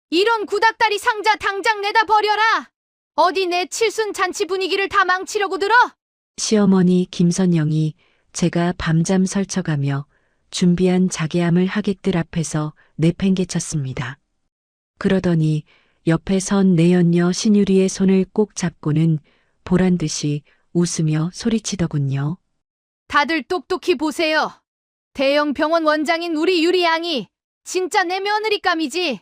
이런 구닥다리 상자 당장 내다 버려라. 어디 내 칠순 잔치 분위기를 다 망치려고 들어? 시어머니 김선영이 제가 밤잠 설쳐가며 준비한 자개함을 하객들 앞에서 내팽개쳤습니다. 그러더니 옆에 선 내연녀 신유리의 손을 꼭 잡고는 보란듯이 웃으며 소리치더군요. 다들 똑똑히 보세요. 대형 병원 원장인 우리 유리 양이 진짜 내 며느리감이지.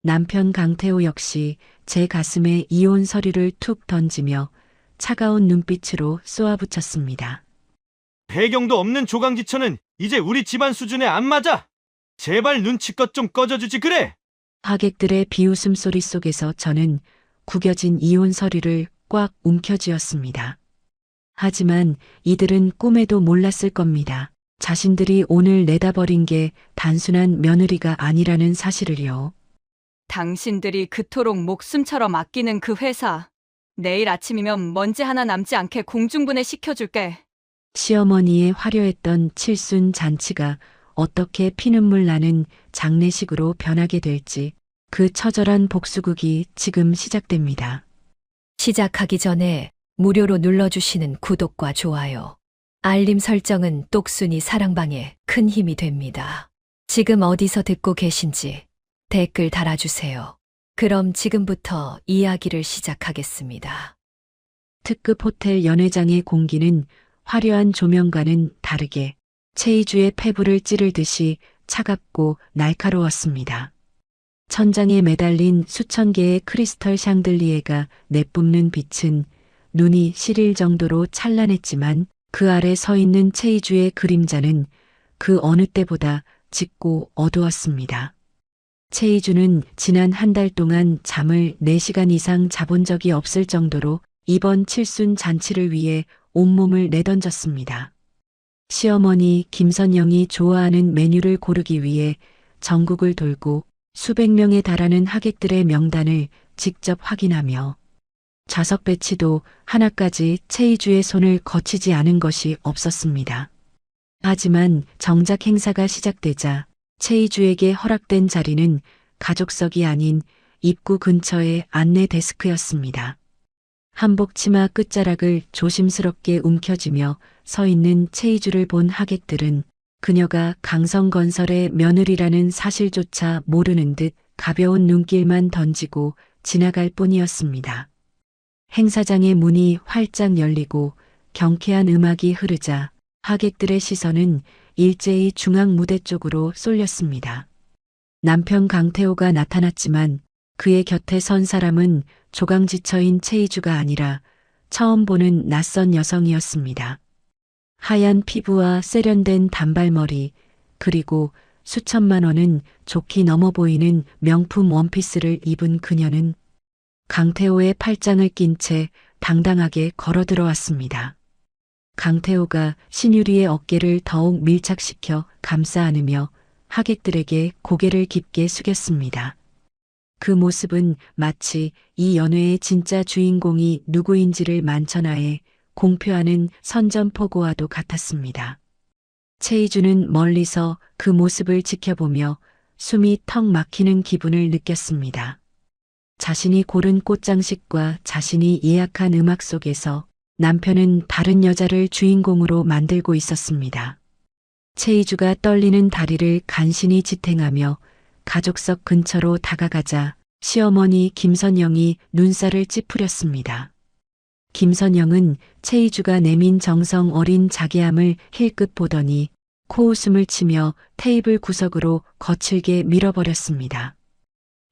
남편 강태호 역시 제 가슴에 이혼 서류를 툭 던지며 차가운 눈빛으로 쏘아붙였습니다. 배경도 없는 조강지처는 이제 우리 집안 수준에 안 맞아. 제발 눈치껏 좀 꺼져주지 그래. 하객들의 비웃음 소리 속에서 저는 구겨진 이혼 서류를 꽉 움켜쥐었습니다. 하지만 이들은 꿈에도 몰랐을 겁니다. 자신들이 오늘 내다버린 게 단순한 며느리가 아니라는 사실을요. 당신들이 그토록 목숨처럼 아끼는 그 회사. 내일 아침이면 먼지 하나 남지 않게 공중분해 시켜줄게. 시어머니의 화려했던 칠순 잔치가 어떻게 피눈물 나는 장례식으로 변하게 될지 그 처절한 복수극이 지금 시작됩니다. 시작하기 전에 무료로 눌러주시는 구독과 좋아요, 알림 설정은 똑순이 사랑방에 큰 힘이 됩니다. 지금 어디서 듣고 계신지 댓글 달아주세요. 그럼 지금부터 이야기를 시작하겠습니다. 특급 호텔 연회장의 공기는 화려한 조명과는 다르게 체이주의 폐부를 찌르듯이 차갑고 날카로웠습니다. 천장에 매달린 수천 개의 크리스털 샹들리에가 내뿜는 빛은 눈이 시릴 정도로 찬란했지만 그 아래 서 있는 체이주의 그림자는 그 어느 때보다 짙고 어두웠습니다. 체이주는 지난 한 달 동안 잠을 4시간 이상 자본 적이 없을 정도로 이번 칠순 잔치를 위해 온몸을 내던졌습니다. 시어머니 김선영이 좋아하는 메뉴를 고르기 위해 전국을 돌고 수백 명에 달하는 하객들의 명단을 직접 확인하며 좌석 배치도 하나까지 체이주의 손을 거치지 않은 것이 없었습니다. 하지만 정작 행사가 시작되자 체이주에게 허락된 자리는 가족석이 아닌 입구 근처의 안내 데스크였습니다. 한복 치마 끝자락을 조심스럽게 움켜쥐며 서 있는 체이주를 본 하객들은 그녀가 강성건설의 며느리라는 사실조차 모르는 듯 가벼운 눈길만 던지고 지나갈 뿐이었습니다. 행사장의 문이 활짝 열리고 경쾌한 음악이 흐르자 하객들의 시선은 일제히 중앙 무대 쪽으로 쏠렸습니다. 남편 강태호가 나타났지만 그의 곁에 선 사람은 조강지처인 체이주가 아니라 처음 보는 낯선 여성이었습니다. 하얀 피부와 세련된 단발머리, 그리고 수천만 원은 좋게 넘어 보이는 명품 원피스를 입은 그녀는 강태호의 팔짱을 낀 채 당당하게 걸어 들어왔습니다. 강태호가 신유리의 어깨를 더욱 밀착시켜 감싸 안으며 하객들에게 고개를 깊게 숙였습니다. 그 모습은 마치 이 연회의 진짜 주인공이 누구인지를 만천하에 공표하는 선전포고와도 같았습니다. 체이주는 멀리서 그 모습을 지켜보며 숨이 턱 막히는 기분을 느꼈습니다. 자신이 고른 꽃장식과 자신이 예약한 음악 속에서 남편은 다른 여자를 주인공으로 만들고 있었습니다. 체이주가 떨리는 다리를 간신히 지탱하며 가족석 근처로 다가가자 시어머니 김선영이 눈살을 찌푸렸습니다. 김선영은 체이주가 내민 정성 어린 자개함을 힐끗 보더니 코웃음을 치며 테이블 구석으로 거칠게 밀어버렸습니다.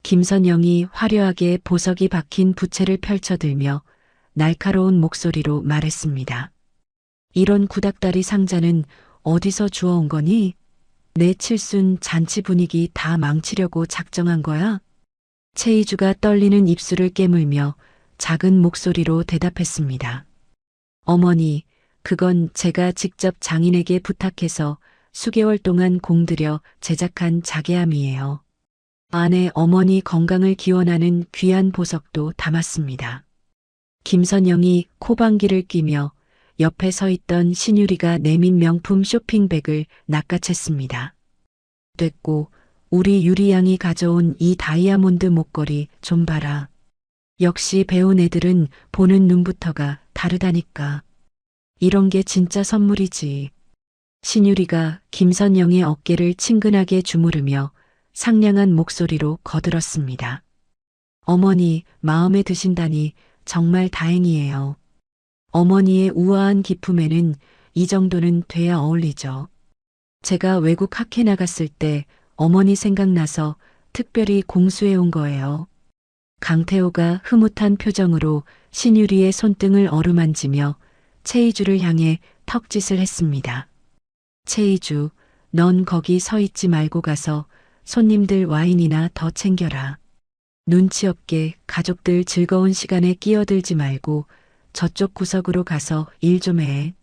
김선영이 화려하게 보석이 박힌 부채를 펼쳐들며 날카로운 목소리로 말했습니다. 이런 구닥다리 상자는 어디서 주워온 거니? 내 칠순 잔치 분위기 다 망치려고 작정한 거야? 체이주가 떨리는 입술을 깨물며 작은 목소리로 대답했습니다. 어머니, 그건 제가 직접 장인에게 부탁해서 수개월 동안 공들여 제작한 자개함이에요. 안에 어머니 건강을 기원하는 귀한 보석도 담았습니다. 김선영이 코방귀를 뀌며 옆에 서 있던 신유리가 내민 명품 쇼핑백을 낚아챘습니다. 됐고 우리 유리 양이 가져온 이 다이아몬드 목걸이 좀 봐라. 역시 배운 애들은 보는 눈부터가 다르다니까. 이런 게 진짜 선물이지. 신유리가 김선영의 어깨를 친근하게 주무르며 상냥한 목소리로 거들었습니다. 어머니, 마음에 드신다니 정말 다행이에요. 어머니의 우아한 기품에는 이 정도는 돼야 어울리죠. 제가 외국 학회 나갔을 때 어머니 생각나서 특별히 공수해 온 거예요. 강태호가 흐뭇한 표정으로 신유리의 손등을 어루만지며 채이주를 향해 턱짓을 했습니다. 채이주, 넌 거기 서 있지 말고 가서 손님들 와인이나 더 챙겨라. 눈치 없게 가족들 즐거운 시간에 끼어들지 말고 저쪽 구석으로 가서 일 좀 해.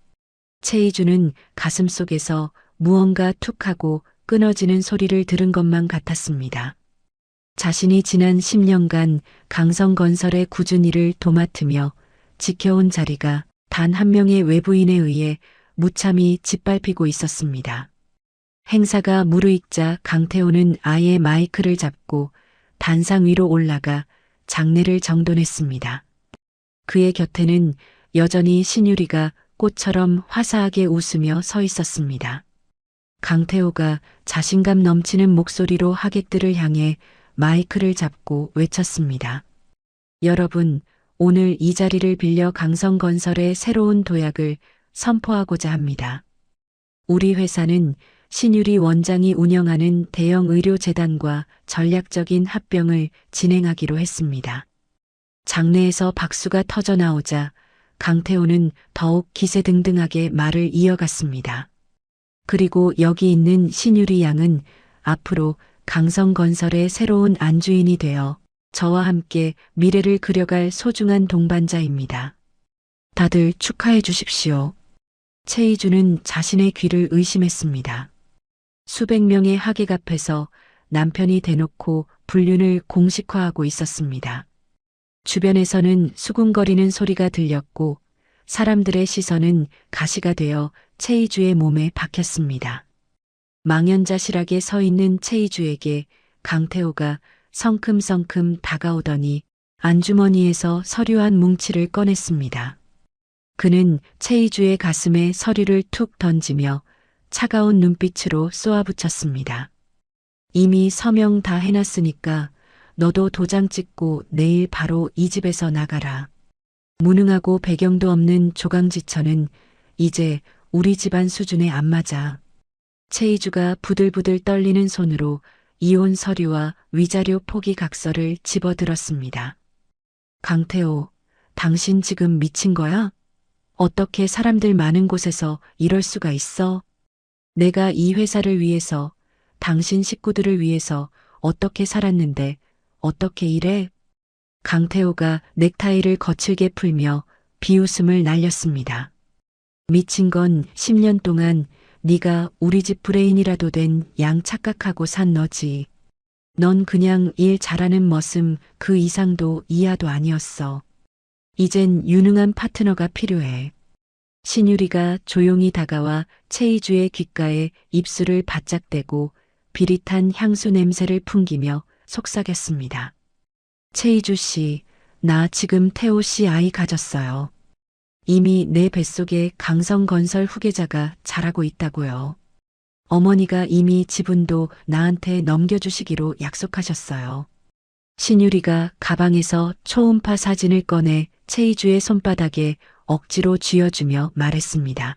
채이주는 가슴속에서 무언가 툭 하고 끊어지는 소리를 들은 것만 같았습니다. 자신이 지난 10년간 강성건설의 꾸준히 일을 도맡으며 지켜온 자리가 단 한 명의 외부인에 의해 무참히 짓밟히고 있었습니다. 행사가 무르익자 강태호는 아예 마이크를 잡고 단상 위로 올라가 장례를 정돈했습니다. 그의 곁에는 여전히 신유리가 꽃처럼 화사하게 웃으며 서 있었습니다. 강태호가 자신감 넘치는 목소리로 하객들을 향해 마이크를 잡고 외쳤습니다. 여러분, 오늘 이 자리를 빌려 강성건설의 새로운 도약을 선포하고자 합니다. 우리 회사는 신유리 원장이 운영하는 대형 의료재단과 전략적인 합병을 진행하기로 했습니다. 장내에서 박수가 터져 나오자 강태호는 더욱 기세등등하게 말을 이어갔습니다. 그리고 여기 있는 신유리 양은 앞으로 강성건설의 새로운 안주인이 되어 저와 함께 미래를 그려갈 소중한 동반자입니다. 다들 축하해 주십시오. 채이주는 자신의 귀를 의심했습니다. 수백 명의 하객 앞에서 남편이 대놓고 불륜을 공식화하고 있었습니다. 주변에서는 수군거리는 소리가 들렸고 사람들의 시선은 가시가 되어 채이주의 몸에 박혔습니다. 망연자실하게 서 있는 채이주에게 강태호가 성큼성큼 다가오더니 안주머니에서 서류 한 뭉치를 꺼냈습니다. 그는 채이주의 가슴에 서류를 툭 던지며 차가운 눈빛으로 쏘아붙였습니다. 이미 서명 다 해놨으니까 너도 도장 찍고 내일 바로 이 집에서 나가라. 무능하고 배경도 없는 조강지처는 이제 우리 집안 수준에 안 맞아. 채이주가 부들부들 떨리는 손으로 이혼 서류와 위자료 포기 각서를 집어들었습니다. 강태호, 당신 지금 미친 거야? 어떻게 사람들 많은 곳에서 이럴 수가 있어? 내가 이 회사를 위해서, 당신 식구들을 위해서 어떻게 살았는데 어떻게 이래? 강태호가 넥타이를 거칠게 풀며 비웃음을 날렸습니다. 미친 건 10년 동안 네가 우리 집 브레인이라도 된 양 착각하고 산 너지. 넌 그냥 일 잘하는 머슴 그 이상도 이하도 아니었어. 이젠 유능한 파트너가 필요해. 신유리가 조용히 다가와 채이주의 귓가에 입술을 바짝 대고 비릿한 향수 냄새를 풍기며 속삭였습니다. 채이주 씨, 나 지금 태호 씨 아이 가졌어요. 이미 내 뱃속에 강성건설 후계자가 자라고 있다고요. 어머니가 이미 지분도 나한테 넘겨주시기로 약속하셨어요. 신유리가 가방에서 초음파 사진을 꺼내 채이주의 손바닥에 억지로 쥐어주며 말했습니다.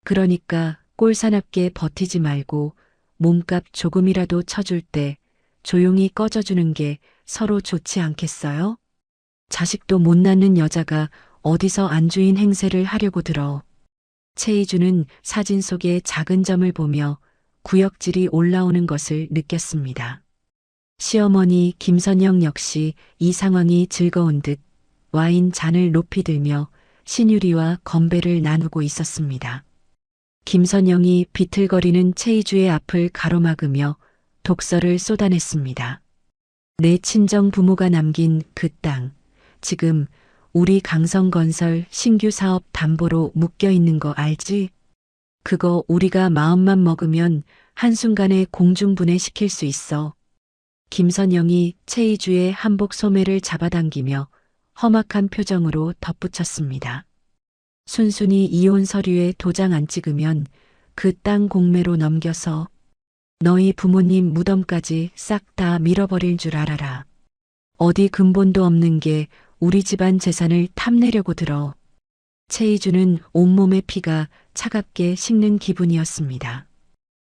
그러니까 꼴사납게 버티지 말고 몸값 조금이라도 쳐줄 때 조용히 꺼져주는 게 서로 좋지 않겠어요? 자식도 못 낳는 여자가 어디서 안주인 행세를 하려고 들어. 채이주는 사진 속의 작은 점을 보며 구역질이 올라오는 것을 느꼈습니다. 시어머니 김선영 역시 이 상황이 즐거운 듯 와인 잔을 높이 들며 신유리와 건배를 나누고 있었습니다. 김선영이 비틀거리는 채이주의 앞을 가로막으며 독서를 쏟아냈습니다. 내 친정 부모가 남긴 그 땅, 지금 우리 강성건설 신규 사업 담보로 묶여 있는 거 알지? 그거 우리가 마음만 먹으면 한순간에 공중분해시킬 수 있어. 김선영이 최희주의 한복 소매를 잡아당기며 험악한 표정으로 덧붙였습니다. 순순히 이혼 서류에 도장 안 찍으면 그 땅 공매로 넘겨서 너희 부모님 무덤까지 싹 다 밀어버릴 줄 알아라. 어디 근본도 없는 게 우리 집안 재산을 탐내려고 들어. 최희주는 온몸의 피가 차갑게 식는 기분이었습니다.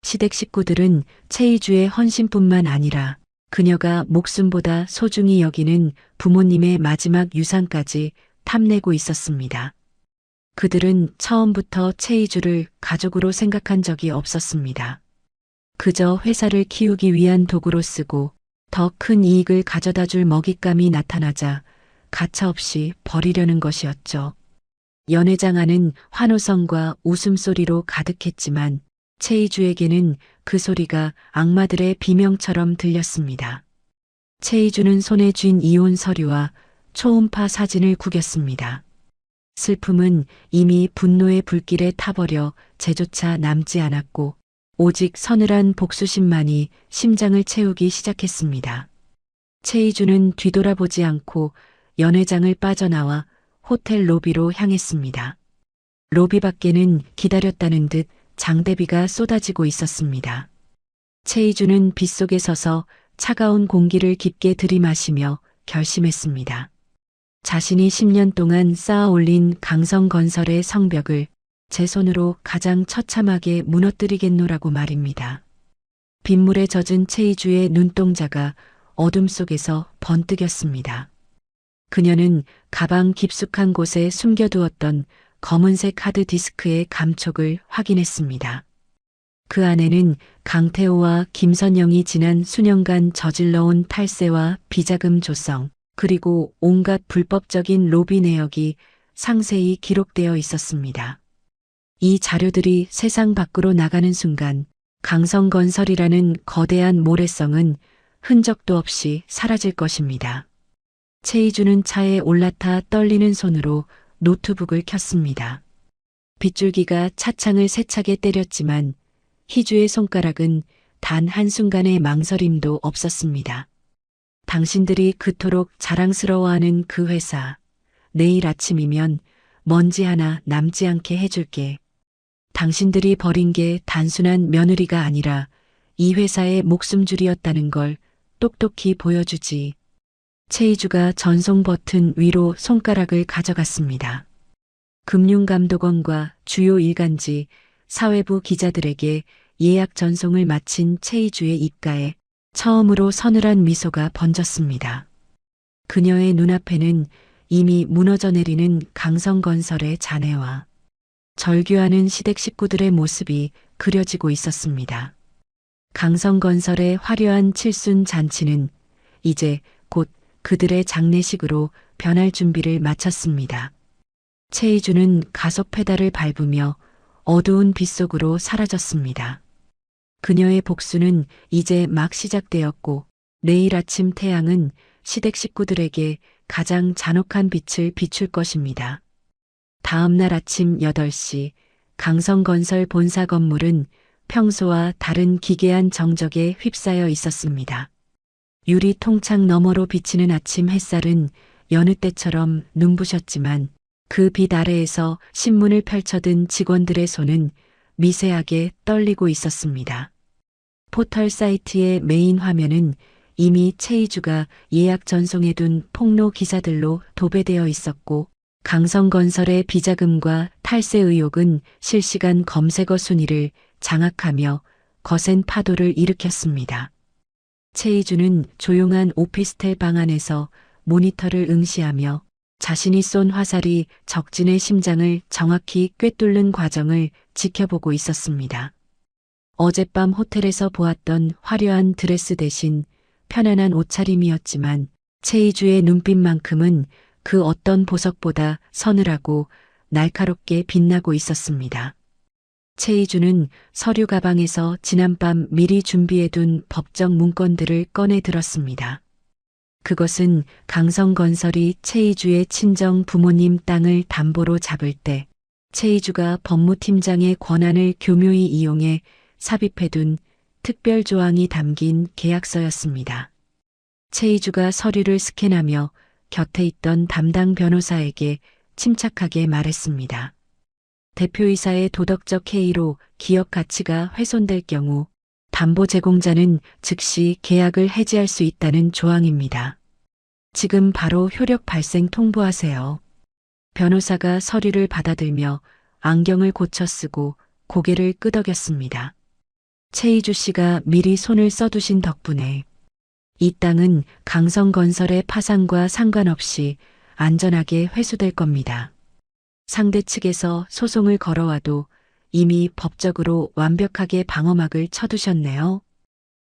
시댁 식구들은 최희주의 헌신뿐만 아니라 그녀가 목숨보다 소중히 여기는 부모님의 마지막 유산까지 탐내고 있었습니다. 그들은 처음부터 최희주를 가족으로 생각한 적이 없었습니다. 그저 회사를 키우기 위한 도구로 쓰고 더 큰 이익을 가져다 줄 먹잇감이 나타나자 가차없이 버리려는 것이었죠. 연회장 안은 환호성과 웃음소리로 가득했지만 최희주에게는 그 소리가 악마들의 비명처럼 들렸습니다. 최희주는 손에 쥔 이혼 서류와 초음파 사진을 구겼습니다. 슬픔은 이미 분노의 불길에 타버려 재조차 남지 않았고 오직 서늘한 복수심만이 심장을 채우기 시작했습니다. 최희주는 뒤돌아보지 않고 연회장을 빠져나와 호텔 로비로 향했습니다. 로비 밖에는 기다렸다는 듯 장대비가 쏟아지고 있었습니다. 최희주는 빗속에 서서 차가운 공기를 깊게 들이마시며 결심했습니다. 자신이 10년 동안 쌓아 올린 강성건설의 성벽을 제 손으로 가장 처참하게 무너뜨리겠노라고 말입니다. 빗물에 젖은 최희주의 눈동자가 어둠 속에서 번뜩였습니다. 그녀는 가방 깊숙한 곳에 숨겨두었던 검은색 하드디스크의 감촉을 확인했습니다. 그 안에는 강태호와 김선영이 지난 수년간 저질러온 탈세와 비자금 조성, 그리고 온갖 불법적인 로비 내역이 상세히 기록되어 있었습니다. 이 자료들이 세상 밖으로 나가는 순간 강성건설이라는 거대한 모래성은 흔적도 없이 사라질 것입니다. 최희주는 차에 올라타 떨리는 손으로 노트북을 켰습니다. 빗줄기가 차창을 세차게 때렸지만 희주의 손가락은 단 한순간의 망설임도 없었습니다. 당신들이 그토록 자랑스러워하는 그 회사, 내일 아침이면 먼지 하나 남지 않게 해줄게. 당신들이 버린 게 단순한 며느리가 아니라 이 회사의 목숨줄이었다는 걸 똑똑히 보여주지. 최희주가 전송 버튼 위로 손가락을 가져갔습니다. 금융감독원과 주요 일간지, 사회부 기자들에게 예약 전송을 마친 최희주의 입가에 처음으로 서늘한 미소가 번졌습니다. 그녀의 눈앞에는 이미 무너져 내리는 강성건설의 잔해와 절규하는 시댁 식구들의 모습이 그려지고 있었습니다. 강성건설의 화려한 칠순 잔치는 이제 곧 그들의 장례식으로 변할 준비를 마쳤습니다. 최희주는 가속 페달을 밟으며 어두운 빗속으로 사라졌습니다. 그녀의 복수는 이제 막 시작되었고 내일 아침 태양은 시댁 식구들에게 가장 잔혹한 빛을 비출 것입니다. 다음 날 아침 8시 강성건설 본사 건물은 평소와 다른 기괴한 정적에 휩싸여 있었습니다. 유리 통창 너머로 비치는 아침 햇살은 여느 때처럼 눈부셨지만 그 빛 아래에서 신문을 펼쳐든 직원들의 손은 미세하게 떨리고 있었습니다. 포털 사이트의 메인 화면은 이미 최희주가 예약 전송해둔 폭로 기사들로 도배되어 있었고 강성건설의 비자금과 탈세 의혹은 실시간 검색어 순위를 장악하며 거센 파도를 일으켰습니다. 최희주는 조용한 오피스텔 방 안에서 모니터를 응시하며 자신이 쏜 화살이 적진의 심장을 정확히 꿰뚫는 과정을 지켜보고 있었습니다. 어젯밤 호텔에서 보았던 화려한 드레스 대신 편안한 옷차림이었지만 최희주의 눈빛만큼은 그 어떤 보석보다 서늘하고 날카롭게 빛나고 있었습니다. 최희주는 서류 가방에서 지난밤 미리 준비해둔 법정 문건들을 꺼내 들었습니다. 그것은 강성건설이 최희주의 친정 부모님 땅을 담보로 잡을 때 최이주가 법무팀장의 권한을 교묘히 이용해 삽입해둔 특별 조항이 담긴 계약서였습니다. 최이주가 서류를 스캔하며 곁에 있던 담당 변호사에게 침착하게 말했습니다. 대표이사의 도덕적 해이로 기업 가치가 훼손될 경우 담보 제공자는 즉시 계약을 해지할 수 있다는 조항입니다. 지금 바로 효력 발생 통보하세요. 변호사가 서류를 받아들며 안경을 고쳐 쓰고 고개를 끄덕였습니다. 최이주 씨가 미리 손을 써두신 덕분에 이 땅은 강성건설의 파산과 상관없이 안전하게 회수될 겁니다. 상대 측에서 소송을 걸어와도 이미 법적으로 완벽하게 방어막을 쳐두셨네요.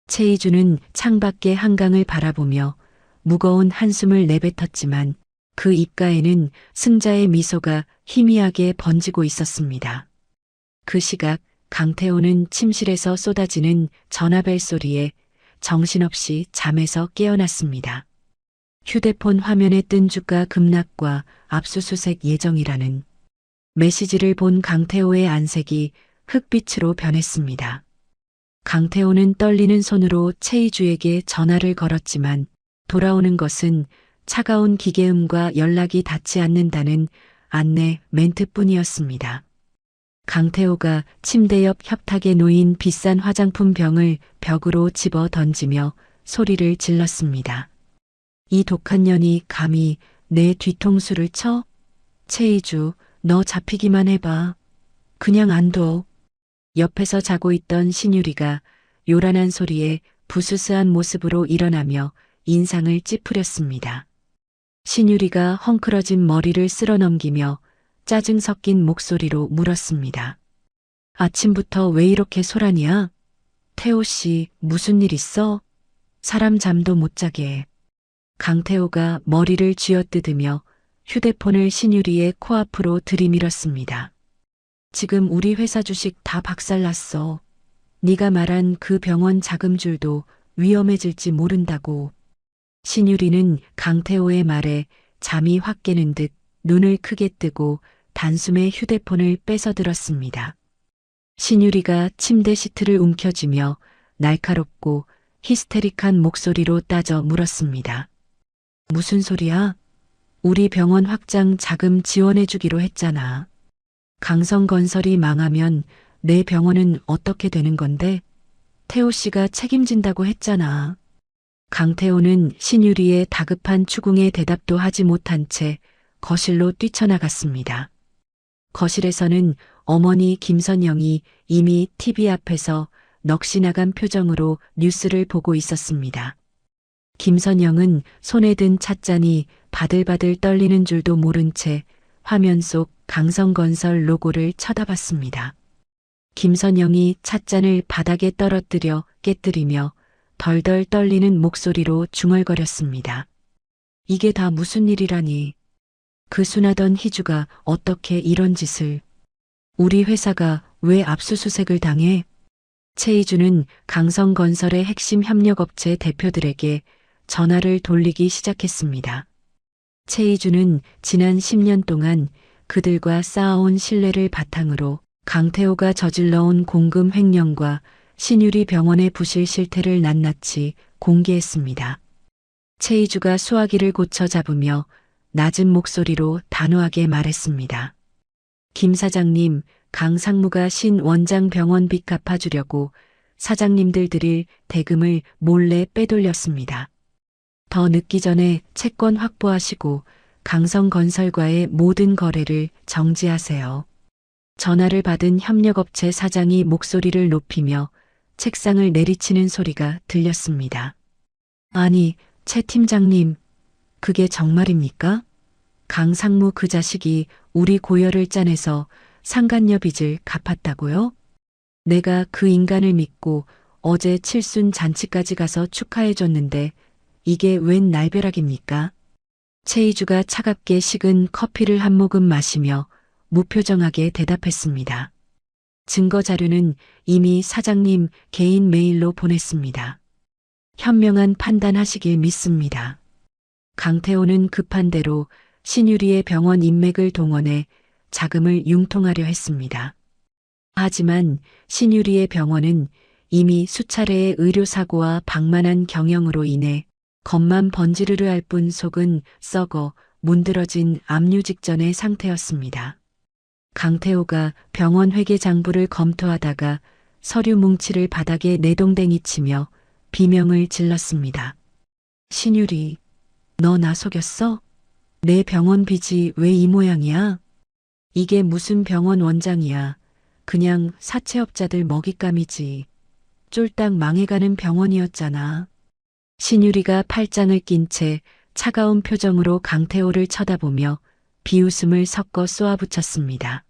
최이주는 창밖의 한강을 바라보며 무거운 한숨을 내뱉었지만 그 입가에는 승자의 미소가 희미하게 번지고 있었습니다. 그 시각 강태호는 침실에서 쏟아지는 전화벨 소리에 정신없이 잠에서 깨어났습니다. 휴대폰 화면에 뜬 주가 급락과 압수수색 예정이라는 메시지를 본 강태호의 안색이 흑빛으로 변했습니다. 강태호는 떨리는 손으로 최이주에게 전화를 걸었지만 돌아오는 것은 차가운 기계음과 연락이 닿지 않는다는 안내 멘트뿐이었습니다. 강태호가 침대 옆 협탁에 놓인 비싼 화장품 병을 벽으로 집어 던지며 소리를 질렀습니다. 이 독한 년이 감히 내 뒤통수를 쳐? 최이주, 너 잡히기만 해봐. 그냥 안 둬. 옆에서 자고 있던 신유리가 요란한 소리에 부스스한 모습으로 일어나며 인상을 찌푸렸습니다. 신유리가 헝클어진 머리를 쓸어넘기며 짜증 섞인 목소리로 물었습니다. 아침부터 왜 이렇게 소란이야? 태호 씨, 무슨 일 있어? 사람 잠도 못 자게. 강태호가 머리를 쥐어뜯으며 휴대폰을 신유리의 코앞으로 들이밀었습니다. 지금 우리 회사 주식 다 박살났어. 네가 말한 그 병원 자금줄도 위험해질지 모른다고. 신유리는 강태호의 말에 잠이 확 깨는 듯 눈을 크게 뜨고 단숨에 휴대폰을 뺏어들었습니다. 신유리가 침대 시트를 움켜쥐며 날카롭고 히스테릭한 목소리로 따져 물었습니다. 무슨 소리야? 우리 병원 확장 자금 지원해주기로 했잖아. 강성건설이 망하면 내 병원은 어떻게 되는 건데? 태호 씨가 책임진다고 했잖아. 강태호는 신유리의 다급한 추궁에 대답도 하지 못한 채 거실로 뛰쳐나갔습니다. 거실에서는 어머니 김선영이 이미 TV 앞에서 넋이 나간 표정으로 뉴스를 보고 있었습니다. 김선영은 손에 든 찻잔이 바들바들 떨리는 줄도 모른 채 화면 속 강성건설 로고를 쳐다봤습니다. 김선영이 찻잔을 바닥에 떨어뜨려 깨뜨리며 덜덜 떨리는 목소리로 중얼거렸습니다. 이게 다 무슨 일이라니. 그 순하던 희주가 어떻게 이런 짓을. 우리 회사가 왜 압수수색을 당해? 최이주는 강성건설의 핵심 협력업체 대표들에게 전화를 돌리기 시작했습니다. 최이주는 지난 10년 동안 그들과 쌓아온 신뢰를 바탕으로 강태호가 저질러온 공금 횡령과 신유리 병원의 부실 실태를 낱낱이 공개했습니다. 최이주가 수화기를 고쳐 잡으며 낮은 목소리로 단호하게 말했습니다. 김 사장님, 강 상무가 신 원장 병원 빚 갚아주려고 사장님들 드릴 대금을 몰래 빼돌렸습니다. 더 늦기 전에 채권 확보하시고 강성건설과의 모든 거래를 정지하세요. 전화를 받은 협력업체 사장이 목소리를 높이며 책상을 내리치는 소리가 들렸습니다. 아니, 최 팀장님, 그게 정말입니까? 강 상무 그 자식이 우리 고열을 짜내서 상간녀 빚을 갚았다고요? 내가 그 인간을 믿고 어제 칠순 잔치까지 가서 축하해줬는데 이게 웬 날벼락입니까? 최이주가 차갑게 식은 커피를 한 모금 마시며 무표정하게 대답했습니다. 증거 자료는 이미 사장님 개인 메일로 보냈습니다. 현명한 판단하시길 믿습니다. 강태호는 급한 대로 신유리의 병원 인맥을 동원해 자금을 융통하려 했습니다. 하지만 신유리의 병원은 이미 수차례의 의료사고와 방만한 경영으로 인해 겉만 번지르르 할 뿐 속은 썩어 문드러진 압류 직전의 상태였습니다. 강태호가 병원 회계 장부를 검토하다가 서류 뭉치를 바닥에 내동댕이 치며 비명을 질렀습니다. 신유리, 너 나 속였어? 내 병원 빚이 왜 이 모양이야? 이게 무슨 병원 원장이야. 그냥 사채업자들 먹잇감이지. 쫄딱 망해가는 병원이었잖아. 신유리가 팔짱을 낀 채 차가운 표정으로 강태호를 쳐다보며 비웃음을 섞어 쏘아붙였습니다.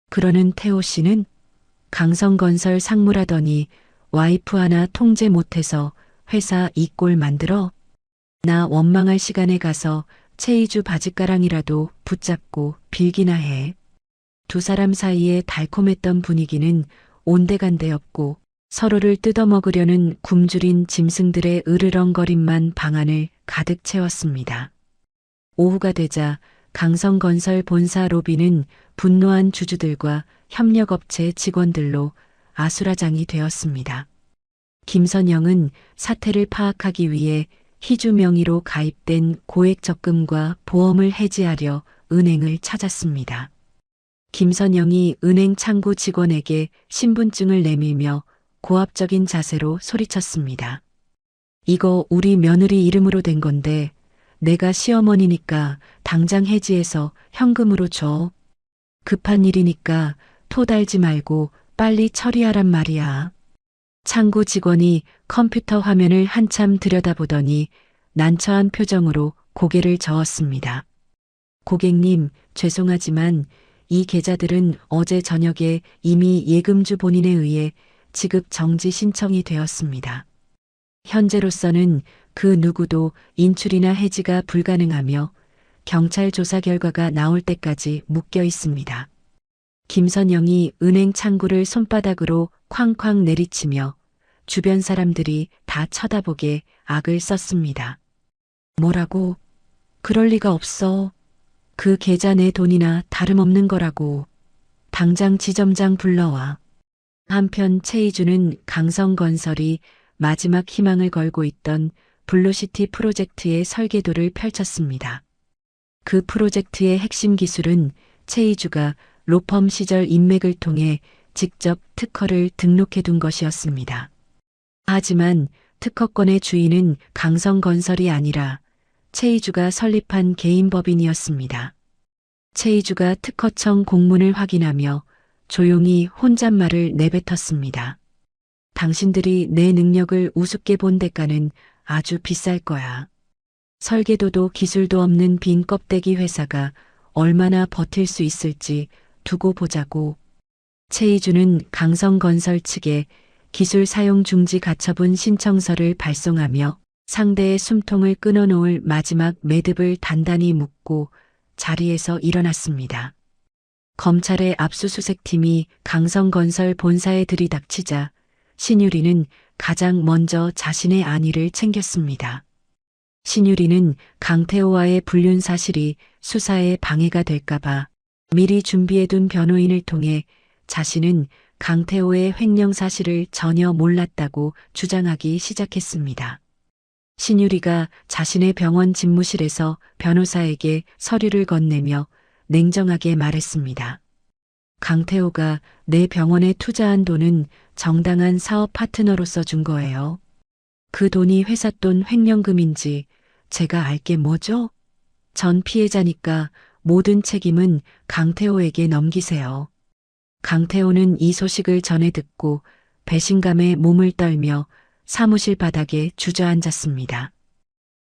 그러는 태호 씨는 강성건설 상무라더니 와이프 하나 통제 못해서 회사 이 꼴 만들어? 나 원망할 시간에 가서 최이주 바짓가랑이라도 붙잡고 빌기나 해. 두 사람 사이에 달콤했던 분위기는 온데간데 없고 서로를 뜯어먹으려는 굶주린 짐승들의 으르렁거림만 방안을 가득 채웠습니다. 오후가 되자 강성건설 본사 로비는 분노한 주주들과 협력업체 직원들로 아수라장이 되었습니다. 김선영은 사태를 파악하기 위해 희주 명의로 가입된 고액 적금과 보험을 해지하려 은행을 찾았습니다. 김선영이 은행 창구 직원에게 신분증을 내밀며 고압적인 자세로 소리쳤습니다. 이거 우리 며느리 이름으로 된 건데 내가 시어머니니까 당장 해지해서 현금으로 줘. 급한 일이니까 토 달지 말고 빨리 처리하란 말이야. 창구 직원이 컴퓨터 화면을 한참 들여다보더니 난처한 표정으로 고개를 저었습니다. 고객님, 죄송하지만 이 계좌들은 어제 저녁에 이미 예금주 본인에 의해 지급 정지 신청이 되었습니다. 현재로서는 그 누구도 인출이나 해지가 불가능하며 경찰 조사 결과가 나올 때까지 묶여 있습니다. 김선영이 은행 창구를 손바닥으로 쾅쾅 내리치며 주변 사람들이 다 쳐다보게 악을 썼습니다. 뭐라고? 그럴 리가 없어. 그 계좌 내 돈이나 다름없는 거라고. 당장 지점장 불러와. 한편 최이주는 강성건설이 마지막 희망을 걸고 있던 블루시티 프로젝트의 설계도를 펼쳤습니다. 그 프로젝트의 핵심 기술은 최이주가 로펌 시절 인맥을 통해 직접 특허를 등록해둔 것이었습니다. 하지만 특허권의 주인은 강성건설이 아니라 최이주가 설립한 개인 법인이었습니다. 최이주가 특허청 공문을 확인하며 조용히 혼잣말을 내뱉었습니다. 당신들이 내 능력을 우습게 본 대가는 아주 비쌀 거야. 설계도도 기술도 없는 빈 껍데기 회사가 얼마나 버틸 수 있을지 두고 보자고. 최이주는 강성건설 측에 기술 사용 중지 가처분 신청서를 발송하며 상대의 숨통을 끊어놓을 마지막 매듭을 단단히 묶고 자리에서 일어났습니다. 검찰의 압수수색팀이 강성건설 본사에 들이닥치자 신유리는 가장 먼저 자신의 안위를 챙겼습니다. 신유리는 강태호와의 불륜 사실이 수사에 방해가 될까봐 미리 준비해둔 변호인을 통해 자신은 강태호의 횡령 사실을 전혀 몰랐다고 주장하기 시작했습니다. 신유리가 자신의 병원 집무실에서 변호사에게 서류를 건네며 냉정하게 말했습니다. 강태호가 내 병원에 투자한 돈은 정당한 사업 파트너로서 준 거예요. 그 돈이 회사 돈 횡령금인지 제가 알 게 뭐죠? 전 피해자니까 모든 책임은 강태호에게 넘기세요. 강태호는 이 소식을 전해 듣고 배신감에 몸을 떨며 사무실 바닥에 주저앉았습니다.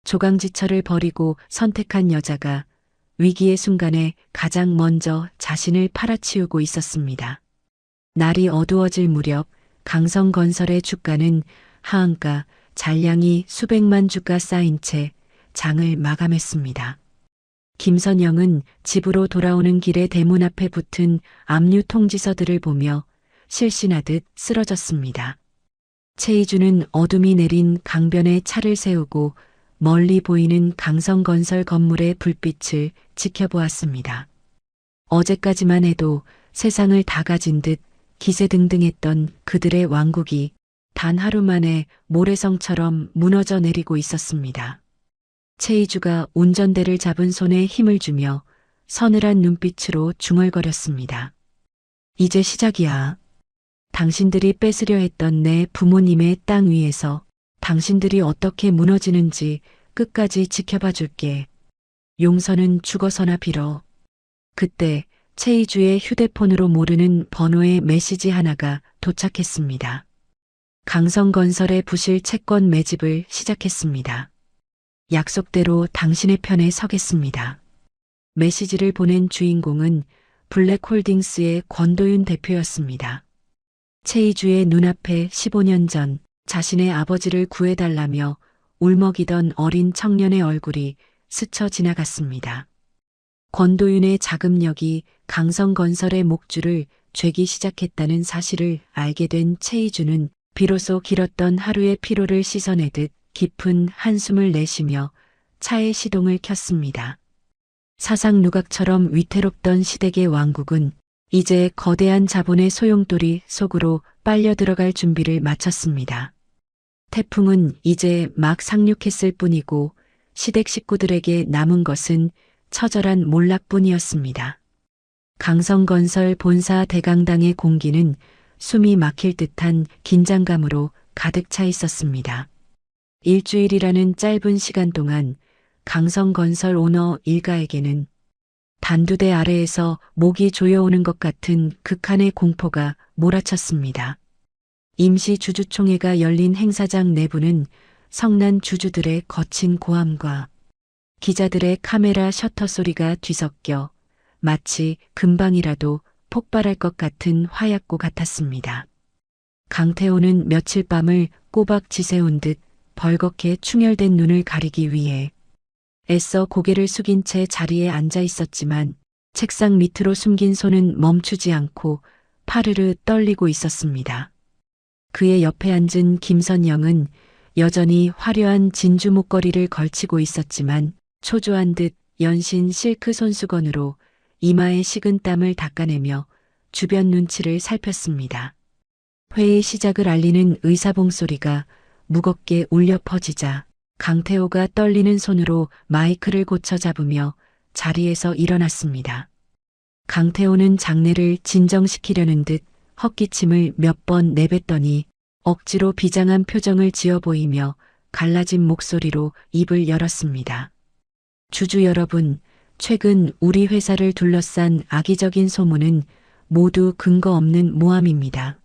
조강지처를 버리고 선택한 여자가 위기의 순간에 가장 먼저 자신을 팔아치우고 있었습니다. 날이 어두워질 무렵 강성건설의 주가는 하한가 잔량이 수백만 주가 쌓인 채 장을 마감했습니다. 김선영은 집으로 돌아오는 길에 대문 앞에 붙은 압류 통지서들을 보며 실신하듯 쓰러졌습니다. 최이주는 어둠이 내린 강변에 차를 세우고 멀리 보이는 강성건설 건물의 불빛을 지켜보았습니다. 어제까지만 해도 세상을 다 가진 듯 기세등등했던 그들의 왕국이 단 하루 만에 모래성처럼 무너져 내리고 있었습니다. 최이주가 운전대를 잡은 손에 힘을 주며 서늘한 눈빛으로 중얼거렸습니다. 이제 시작이야. 당신들이 뺏으려 했던 내 부모님의 땅 위에서 당신들이 어떻게 무너지는지 끝까지 지켜봐 줄게. 용서는 죽어서나 빌어. 그때 최이주의 휴대폰으로 모르는 번호의 메시지 하나가 도착했습니다. 강성건설의 부실 채권 매집을 시작했습니다. 약속대로 당신의 편에 서겠습니다. 메시지를 보낸 주인공은 블랙홀딩스의 권도윤 대표였습니다. 최이주의 눈앞에 15년 전 자신의 아버지를 구해달라며 울먹이던 어린 청년의 얼굴이 스쳐 지나갔습니다. 권도윤의 자금력이 강성건설의 목줄을 죄기 시작했다는 사실을 알게 된 최이주는 비로소 길었던 하루의 피로를 씻어내듯 깊은 한숨을 내쉬며 차의 시동을 켰습니다. 사상누각처럼 위태롭던 시댁의 왕국은 이제 거대한 자본의 소용돌이 속으로 빨려 들어갈 준비를 마쳤습니다. 태풍은 이제 막 상륙했을 뿐이고 시댁 식구들에게 남은 것은 처절한 몰락뿐이었습니다. 강성건설 본사 대강당의 공기는 숨이 막힐 듯한 긴장감으로 가득 차 있었습니다. 일주일이라는 짧은 시간 동안 강성건설 오너 일가에게는 단두대 아래에서 목이 조여오는 것 같은 극한의 공포가 몰아쳤습니다. 임시 주주총회가 열린 행사장 내부는 성난 주주들의 거친 고함과 기자들의 카메라 셔터 소리가 뒤섞여 마치 금방이라도 폭발할 것 같은 화약고 같았습니다. 강태호는 며칠 밤을 꼬박 지새운 듯 벌겋게 충혈된 눈을 가리기 위해 애써 고개를 숙인 채 자리에 앉아 있었지만 책상 밑으로 숨긴 손은 멈추지 않고 파르르 떨리고 있었습니다. 그의 옆에 앉은 김선영은 여전히 화려한 진주 목걸이를 걸치고 있었지만 초조한 듯 연신 실크 손수건으로 이마에 식은 땀을 닦아내며 주변 눈치를 살폈습니다. 회의 시작을 알리는 의사봉 소리가 무겁게 울려 퍼지자 강태호가 떨리는 손으로 마이크를 고쳐 잡으며 자리에서 일어났습니다. 강태호는 장내를 진정시키려는 듯 헛기침을 몇 번 내뱉더니 억지로 비장한 표정을 지어 보이며 갈라진 목소리로 입을 열었습니다. 주주 여러분, 최근 우리 회사를 둘러싼 악의적인 소문은 모두 근거 없는 모함입니다.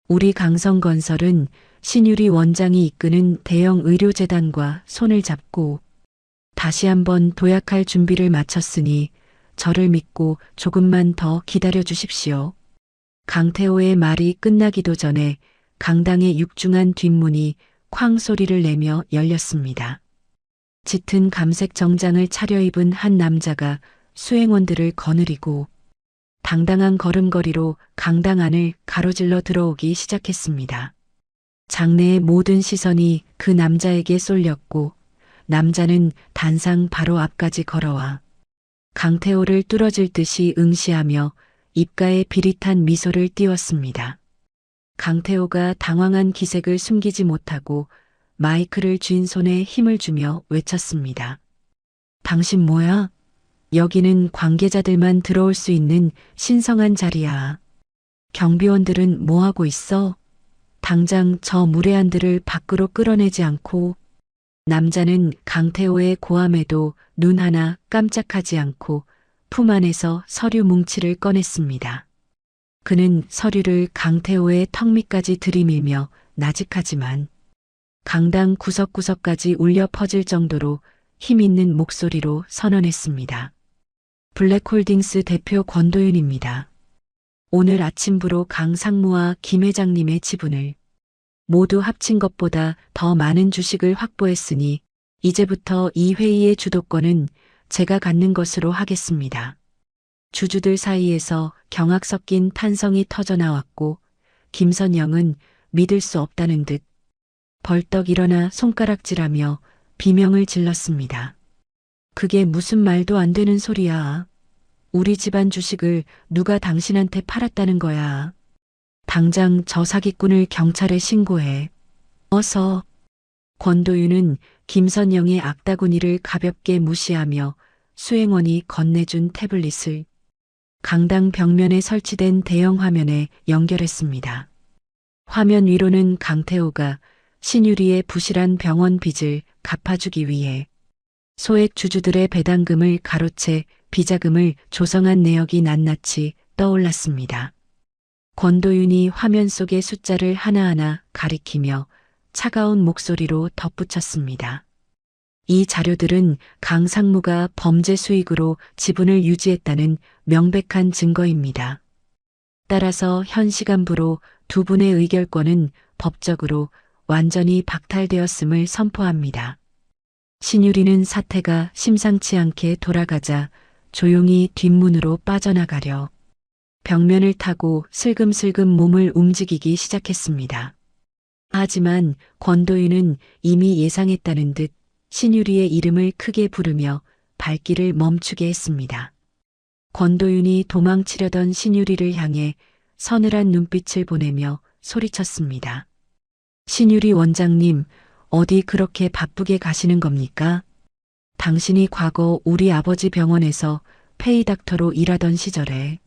우리 강성건설은 신유리 원장이 이끄는 대형 의료재단과 손을 잡고 다시 한번 도약할 준비를 마쳤으니 저를 믿고 조금만 더 기다려 주십시오. 강태호의 말이 끝나기도 전에 강당의 육중한 뒷문이 쾅 소리를 내며 열렸습니다. 짙은 감색 정장을 차려입은 한 남자가 수행원들을 거느리고 당당한 걸음걸이로 강당 안을 가로질러 들어오기 시작했습니다. 장내의 모든 시선이 그 남자에게 쏠렸고 남자는 단상 바로 앞까지 걸어와 강태호를 뚫어질 듯이 응시하며 입가에 비릿한 미소를 띄웠습니다. 강태호가 당황한 기색을 숨기지 못하고 마이크를 쥔 손에 힘을 주며 외쳤습니다. 당신 뭐야? 여기는 관계자들만 들어올 수 있는 신성한 자리야. 경비원들은 뭐하고 있어? 당장 저 무례한들을 밖으로 끌어내지 않고. 남자는 강태호의 고함에도 눈 하나 깜짝하지 않고 품 안에서 서류 뭉치를 꺼냈습니다. 그는 서류를 강태호의 턱 밑까지 들이밀며 나직하지만 강당 구석구석까지 울려 퍼질 정도로 힘있는 목소리로 선언했습니다. 블랙홀딩스 대표 권도윤입니다. 오늘 아침부로 강 상무와 김 회장님의 지분을 모두 합친 것보다 더 많은 주식을 확보했으니 이제부터 이 회의의 주도권은 제가 갖는 것으로 하겠습니다. 주주들 사이에서 경악 섞인 탄성이 터져나왔고 김선영은 믿을 수 없다는 듯 벌떡 일어나 손가락질하며 비명을 질렀습니다. 그게 무슨 말도 안 되는 소리야. 우리 집안 주식을 누가 당신한테 팔았다는 거야. 당장 저 사기꾼을 경찰에 신고해. 어서. 권도윤은 김선영의 악다구니를 가볍게 무시하며 수행원이 건네준 태블릿을 강당 벽면에 설치된 대형 화면에 연결했습니다. 화면 위로는 강태호가 신유리의 부실한 병원 빚을 갚아주기 위해 소액 주주들의 배당금을 가로채 비자금을 조성한 내역이 낱낱이 떠올랐습니다. 권도윤이 화면 속의 숫자를 하나하나 가리키며 차가운 목소리로 덧붙였습니다. 이 자료들은 강 상무가 범죄 수익으로 지분을 유지했다는 명백한 증거입니다. 따라서 현 시간부로 두 분의 의결권은 법적으로 완전히 박탈되었음을 선포합니다. 신유리는 사태가 심상치 않게 돌아가자 조용히 뒷문으로 빠져나가려 벽면을 타고 슬금슬금 몸을 움직이기 시작했습니다. 하지만 권도윤은 이미 예상했다는 듯 신유리의 이름을 크게 부르며 발길을 멈추게 했습니다. 권도윤이 도망치려던 신유리를 향해 서늘한 눈빛을 보내며 소리쳤습니다. 신유리 원장님, 어디 그렇게 바쁘게 가시는 겁니까? 당신이 과거 우리 아버지 병원에서 페이닥터로 일하던 시절에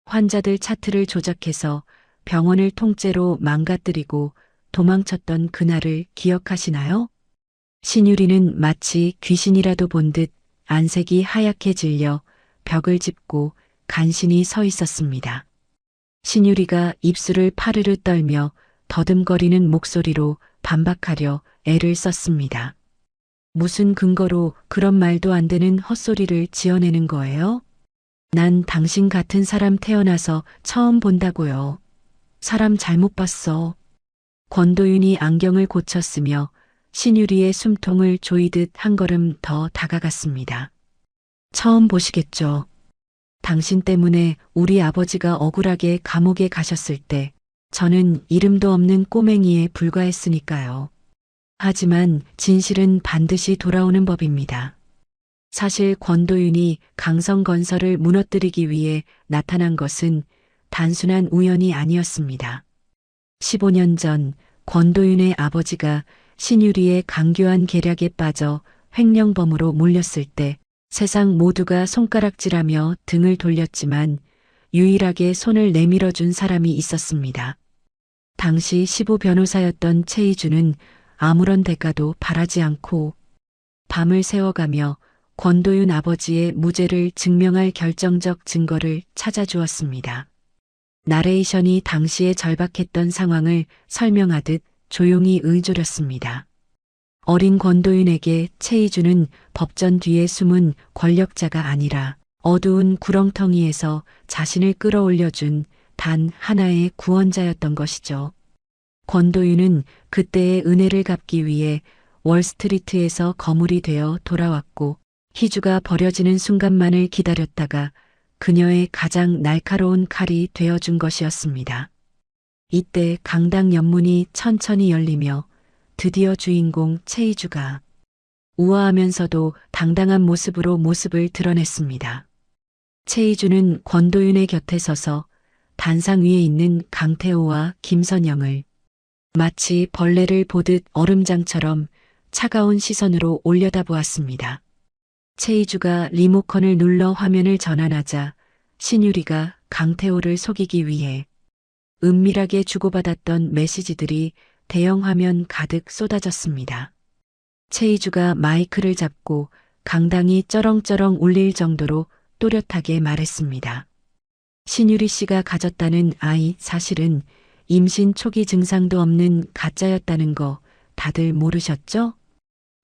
환자들 차트를 조작해서 병원을 통째로 망가뜨리고 도망쳤던 그날을 기억하시나요? 신유리는 마치 귀신이라도 본 듯 안색이 하얗게 질려 벽을 짚고 간신히 서 있었습니다. 신유리가 입술을 파르르 떨며 더듬거리는 목소리로 반박하려 애를 썼습니다. 무슨 근거로 그런 말도 안 되는 헛소리를 지어내는 거예요? 난 당신 같은 사람 태어나서 처음 본다고요. 사람 잘못 봤어. 권도윤이 안경을 고쳤으며 신유리의 숨통을 조이듯 한 걸음 더 다가갔습니다. 처음 보시겠죠. 당신 때문에 우리 아버지가 억울하게 감옥에 가셨을 때 저는 이름도 없는 꼬맹이에 불과했으니까요. 하지만 진실은 반드시 돌아오는 법입니다. 사실 권도윤이 강성건설을 무너뜨리기 위해 나타난 것은 단순한 우연이 아니었습니다. 15년 전 권도윤의 아버지가 신유리의 강교한 계략에 빠져 횡령범으로 몰렸을 때 세상 모두가 손가락질하며 등을 돌렸지만 유일하게 손을 내밀어준 사람이 있었습니다. 당시 시부 변호사였던 최희주는 아무런 대가도 바라지 않고 밤을 새워가며 권도윤 아버지의 무죄를 증명할 결정적 증거를 찾아주었습니다. 나레이션이 당시에 절박했던 상황을 설명하듯 조용히 의조렸습니다. 어린 권도윤에게 최희주는 법전 뒤에 숨은 권력자가 아니라 어두운 구렁텅이에서 자신을 끌어올려준 단 하나의 구원자였던 것이죠. 권도윤은 그때의 은혜를 갚기 위해 월스트리트에서 거물이 되어 돌아왔고 희주가 버려지는 순간만을 기다렸다가 그녀의 가장 날카로운 칼이 되어준 것이었습니다. 이때 강당 연문이 천천히 열리며 드디어 주인공 최희주가 우아하면서도 당당한 모습으로 모습을 드러냈습니다. 최희주는 권도윤의 곁에 서서 단상 위에 있는 강태호와 김선영을 마치 벌레를 보듯 얼음장처럼 차가운 시선으로 올려다보았습니다. 최희주가 리모컨을 눌러 화면을 전환하자 신유리가 강태호를 속이기 위해 은밀하게 주고받았던 메시지들이 대형 화면 가득 쏟아졌습니다. 최희주가 마이크를 잡고 강당이 쩌렁쩌렁 울릴 정도로 또렷하게 말했습니다. 신유리 씨가 가졌다는 아이 사실은 임신 초기 증상도 없는 가짜였다는 거 다들 모르셨죠?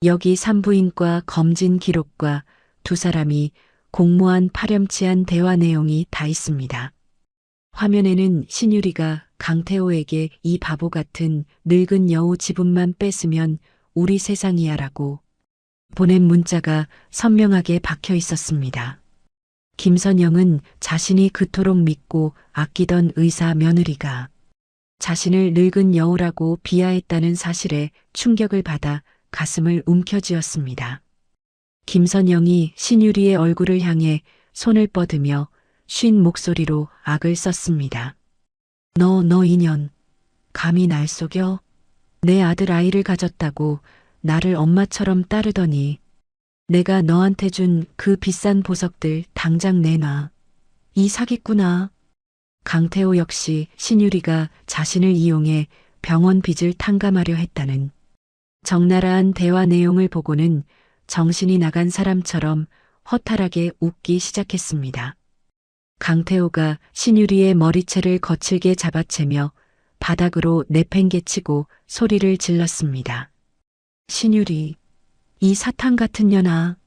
여기 산부인과 검진 기록과 두 사람이 공모한 파렴치한 대화 내용이 다 있습니다. 화면에는 신유리가 강태호에게 이 바보 같은 늙은 여우 지분만 뺏으면 우리 세상이야라고 보낸 문자가 선명하게 박혀 있었습니다. 김선영은 자신이 그토록 믿고 아끼던 의사 며느리가 자신을 늙은 여우라고 비하했다는 사실에 충격을 받아 가슴을 움켜쥐었습니다. 김선영이 신유리의 얼굴을 향해 손을 뻗으며 쉰 목소리로 악을 썼습니다. 너 인연. 감히 날 속여? 내 아들 아이를 가졌다고 나를 엄마처럼 따르더니 내가 너한테 준 그 비싼 보석들 당장 내놔. 이 사기꾼아. 강태호 역시 신유리가 자신을 이용해 병원 빚을 탕감하려 했다는 적나라한 대화 내용을 보고는 정신이 나간 사람처럼 허탈하게 웃기 시작했습니다. 강태호가 신유리의 머리채를 거칠게 잡아채며 바닥으로 내팽개치고 소리를 질렀습니다. 신유리, 이 사탄 같은 년아,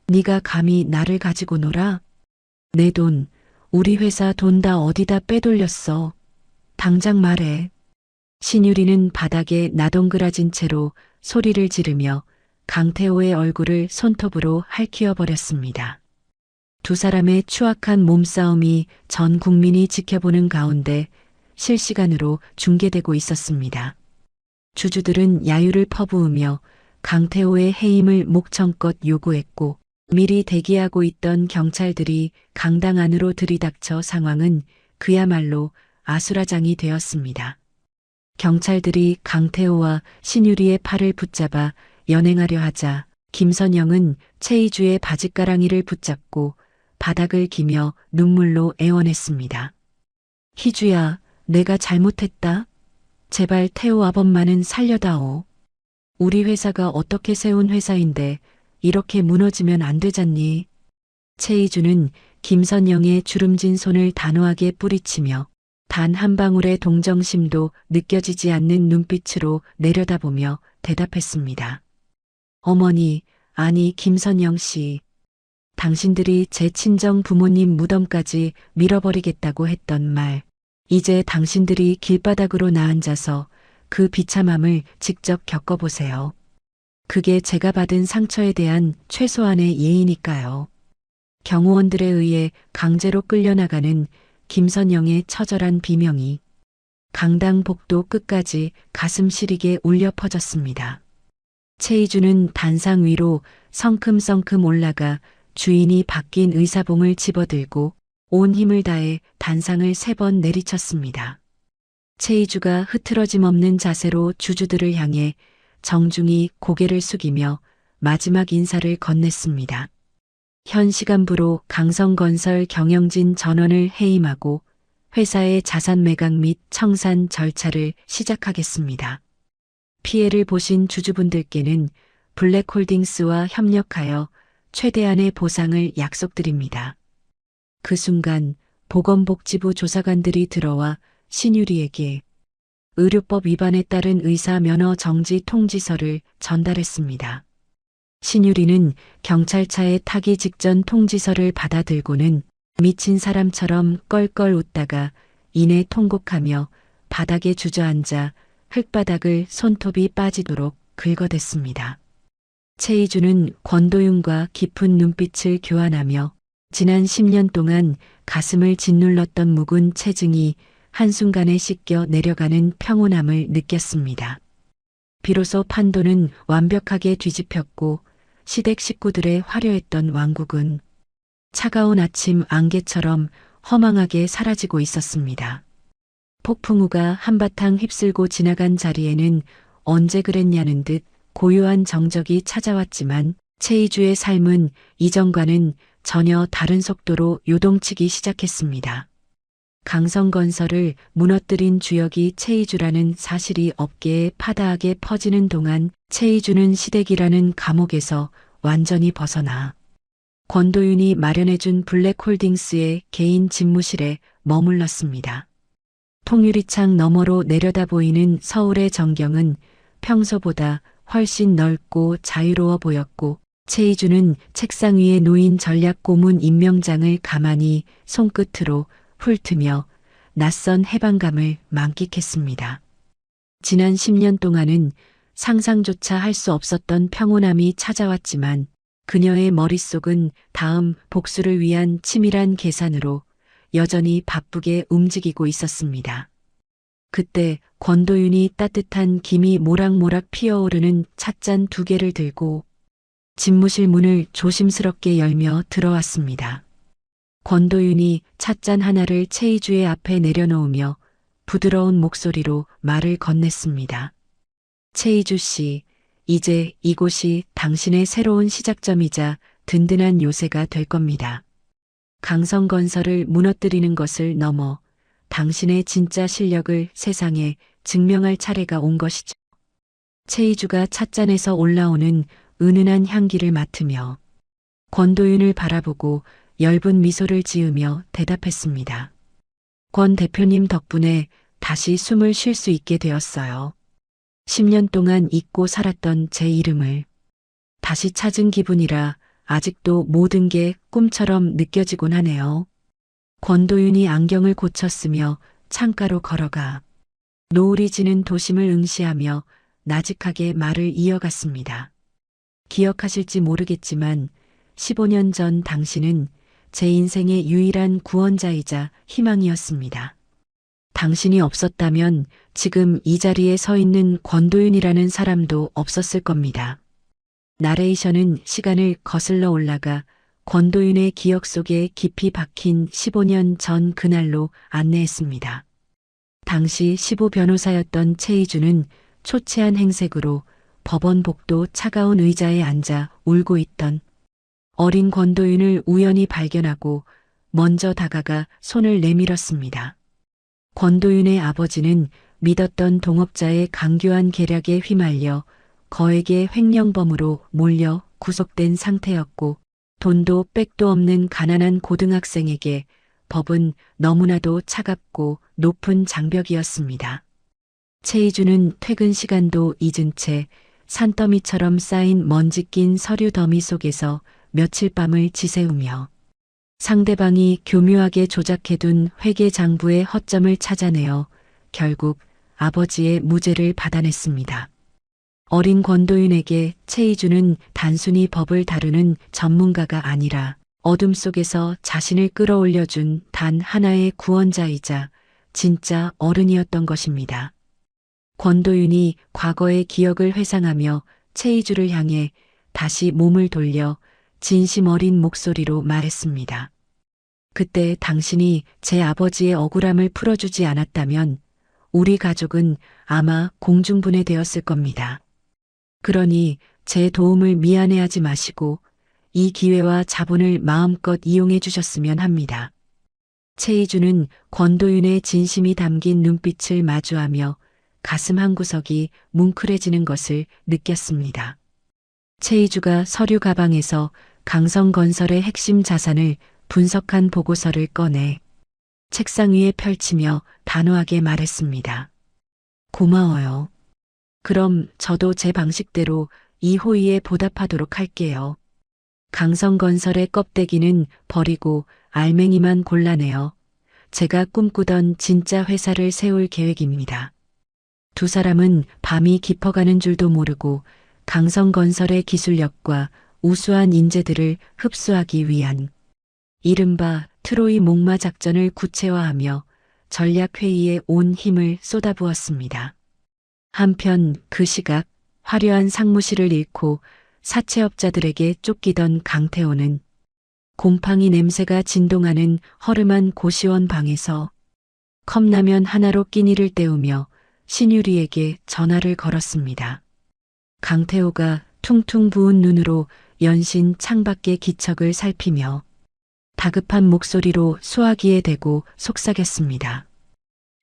네가 감히 나를 가지고 놀아? 내 돈, 우리 회사 돈 다 어디다 빼돌렸어? 당장 말해. 신유리는 바닥에 나동그라진 채로 소리를 지르며 강태호의 얼굴을 손톱으로 핥히어 버렸습니다. 두 사람의 추악한 몸싸움이 전 국민이 지켜보는 가운데 실시간으로 중계되고 있었습니다. 주주들은 야유를 퍼부으며 강태호의 해임을 목청껏 요구했고 미리 대기하고 있던 경찰들이 강당 안으로 들이닥쳐 상황은 그야말로 아수라장이 되었습니다. 경찰들이 강태호와 신유리의 팔을 붙잡아 연행하려 하자 김선영은 최이주의 바짓가랑이를 붙잡고 바닥을 기며 눈물로 애원했습니다. 희주야, 내가 잘못했다. 제발 태호 아범마는 살려다오. 우리 회사가 어떻게 세운 회사인데 이렇게 무너지면 안 되잖니. 최이주는 김선영의 주름진 손을 단호하게 뿌리치며 단 한 방울의 동정심도 느껴지지 않는 눈빛으로 내려다보며 대답했습니다. 어머니, 아니 김선영 씨. 당신들이 제 친정 부모님 무덤까지 밀어버리겠다고 했던 말. 이제 당신들이 길바닥으로 나앉아서 그 비참함을 직접 겪어보세요. 그게 제가 받은 상처에 대한 최소한의 예의니까요. 경호원들에 의해 강제로 끌려나가는 김선영의 처절한 비명이 강당 복도 끝까지 가슴 시리게 울려 퍼졌습니다. 최이주는 단상 위로 성큼성큼 올라가 주인이 바뀐 의사봉을 집어들고 온 힘을 다해 단상을 3번 내리쳤습니다. 최이주가 흐트러짐 없는 자세로 주주들을 향해 정중히 고개를 숙이며 마지막 인사를 건넸습니다. 현 시간부로 강성건설 경영진 전원을 해임하고 회사의 자산 매각 및 청산 절차를 시작하겠습니다. 피해를 보신 주주분들께는 블랙홀딩스와 협력하여 최대한의 보상을 약속드립니다. 그 순간 보건복지부 조사관들이 들어와 신유리에게 의료법 위반에 따른 의사 면허 정지 통지서를 전달했습니다. 신유리는 경찰차에 타기 직전 통지서를 받아들고는 미친 사람처럼 껄껄 웃다가 이내 통곡하며 바닥에 주저앉아 흙바닥을 손톱이 빠지도록 긁어댔습니다. 최이주는 권도윤과 깊은 눈빛을 교환하며 지난 10년 동안 가슴을 짓눌렀던 묵은 체증이 한순간에 씻겨 내려가는 평온함을 느꼈습니다. 비로소 판도는 완벽하게 뒤집혔고 시댁 식구들의 화려했던 왕국은 차가운 아침 안개처럼 허망하게 사라지고 있었습니다. 폭풍우가 한바탕 휩쓸고 지나간 자리에는 언제 그랬냐는 듯 고요한 정적이 찾아왔지만 최이주의 삶은 이전과는 전혀 다른 속도로 요동치기 시작했습니다. 강성건설을 무너뜨린 주역이 최이주라는 사실이 업계에 파다하게 퍼지는 동안 최이주는 시댁이라는 감옥에서 완전히 벗어나 권도윤이 마련해준 블랙홀딩스의 개인 집무실에 머물렀습니다. 통유리창 너머로 내려다 보이는 서울의 전경은 평소보다 훨씬 넓고 자유로워 보였고 최이주는 책상 위에 놓인 전략고문 임명장을 가만히 손끝으로 훑으며 낯선 해방감을 만끽했습니다. 지난 10년 동안은 상상조차 할 수 없었던 평온함이 찾아왔지만 그녀의 머릿속은 다음 복수를 위한 치밀한 계산으로 여전히 바쁘게 움직이고 있었습니다. 그때 권도윤이 따뜻한 김이 모락모락 피어오르는 찻잔 2개를 들고 집무실 문을 조심스럽게 열며 들어왔습니다. 권도윤이 찻잔 하나를 최이주의 앞에 내려놓으며 부드러운 목소리로 말을 건넸습니다. 최이주 씨, 이제 이곳이 당신의 새로운 시작점이자 든든한 요새가 될 겁니다. 강성건설을 무너뜨리는 것을 넘어 당신의 진짜 실력을 세상에 증명할 차례가 온 것이죠. 최이주가 찻잔에서 올라오는 은은한 향기를 맡으며 권도윤을 바라보고 엷은 미소를 지으며 대답했습니다. 권 대표님 덕분에 다시 숨을 쉴 수 있게 되었어요. 10년 동안 잊고 살았던 제 이름을 다시 찾은 기분이라 아직도 모든 게 꿈처럼 느껴지곤 하네요. 권도윤이 안경을 고쳤으며 창가로 걸어가 노을이 지는 도심을 응시하며 나직하게 말을 이어갔습니다. 기억하실지 모르겠지만 15년 전 당신은 제 인생의 유일한 구원자이자 희망이었습니다. 당신이 없었다면 지금 이 자리에 서 있는 권도윤이라는 사람도 없었을 겁니다. 나레이션은 시간을 거슬러 올라가 권도윤의 기억 속에 깊이 박힌 15년 전 그날로 안내했습니다. 당시 시부 변호사였던 최이주는 초췌한 행색으로 법원 복도 차가운 의자에 앉아 울고 있던 어린 권도윤을 우연히 발견하고 먼저 다가가 손을 내밀었습니다. 권도윤의 아버지는 믿었던 동업자의 강교한 계략에 휘말려 거액의 횡령범으로 몰려 구속된 상태였고 돈도 백도 없는 가난한 고등학생에게 법은 너무나도 차갑고 높은 장벽이었습니다. 최이주는 퇴근 시간도 잊은 채 산더미처럼 쌓인 먼지 낀 서류 더미 속에서 며칠 밤을 지새우며 상대방이 교묘하게 조작해둔 회계장부의 허점을 찾아내어 결국 아버지의 무죄를 받아냈습니다. 어린 권도윤에게 최이주는 단순히 법을 다루는 전문가가 아니라 어둠 속에서 자신을 끌어올려준 단 하나의 구원자이자 진짜 어른이었던 것입니다. 권도윤이 과거의 기억을 회상하며 최이주를 향해 다시 몸을 돌려 진심 어린 목소리로 말했습니다. 그때 당신이 제 아버지의 억울함을 풀어주지 않았다면 우리 가족은 아마 공중분해되었을 겁니다. 그러니 제 도움을 미안해하지 마시고 이 기회와 자본을 마음껏 이용해 주셨으면 합니다. 최이주는 권도윤의 진심이 담긴 눈빛을 마주하며 가슴 한구석이 뭉클해지는 것을 느꼈습니다. 최이주가 서류 가방에서 강성건설의 핵심 자산을 분석한 보고서를 꺼내 책상 위에 펼치며 단호하게 말했습니다. 고마워요. 그럼 저도 제 방식대로 이 호의에 보답하도록 할게요. 강성건설의 껍데기는 버리고 알맹이만 골라내어 제가 꿈꾸던 진짜 회사를 세울 계획입니다. 두 사람은 밤이 깊어가는 줄도 모르고 강성건설의 기술력과 우수한 인재들을 흡수하기 위한 이른바 트로이 목마 작전을 구체화하며 전략회의에 온 힘을 쏟아부었습니다. 한편 그 시각 화려한 상무실을 잃고 사채업자들에게 쫓기던 강태호는 곰팡이 냄새가 진동하는 허름한 고시원 방에서 컵라면 하나로 끼니를 때우며 신유리에게 전화를 걸었습니다. 강태호가 퉁퉁 부은 눈으로 연신 창밖의 기척을 살피며 다급한 목소리로 수화기에 대고 속삭였습니다.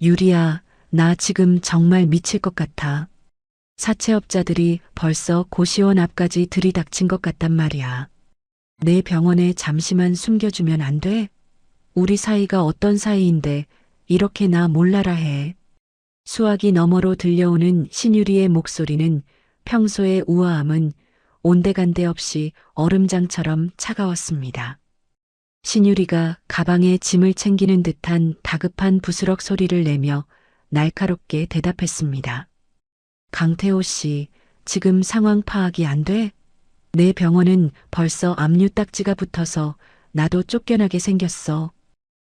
유리야, 나 지금 정말 미칠 것 같아. 사채업자들이 벌써 고시원 앞까지 들이닥친 것 같단 말이야. 내 병원에 잠시만 숨겨주면 안 돼? 우리 사이가 어떤 사이인데 이렇게 나 몰라라 해. 수화기 너머로 들려오는 신유리의 목소리는 평소의 우아함은 온데간데 없이 얼음장처럼 차가웠습니다. 신유리가 가방에 짐을 챙기는 듯한 다급한 부스럭 소리를 내며 날카롭게 대답했습니다. 강태호 씨, 지금 상황 파악이 안 돼? 내 병원은 벌써 압류 딱지가 붙어서 나도 쫓겨나게 생겼어.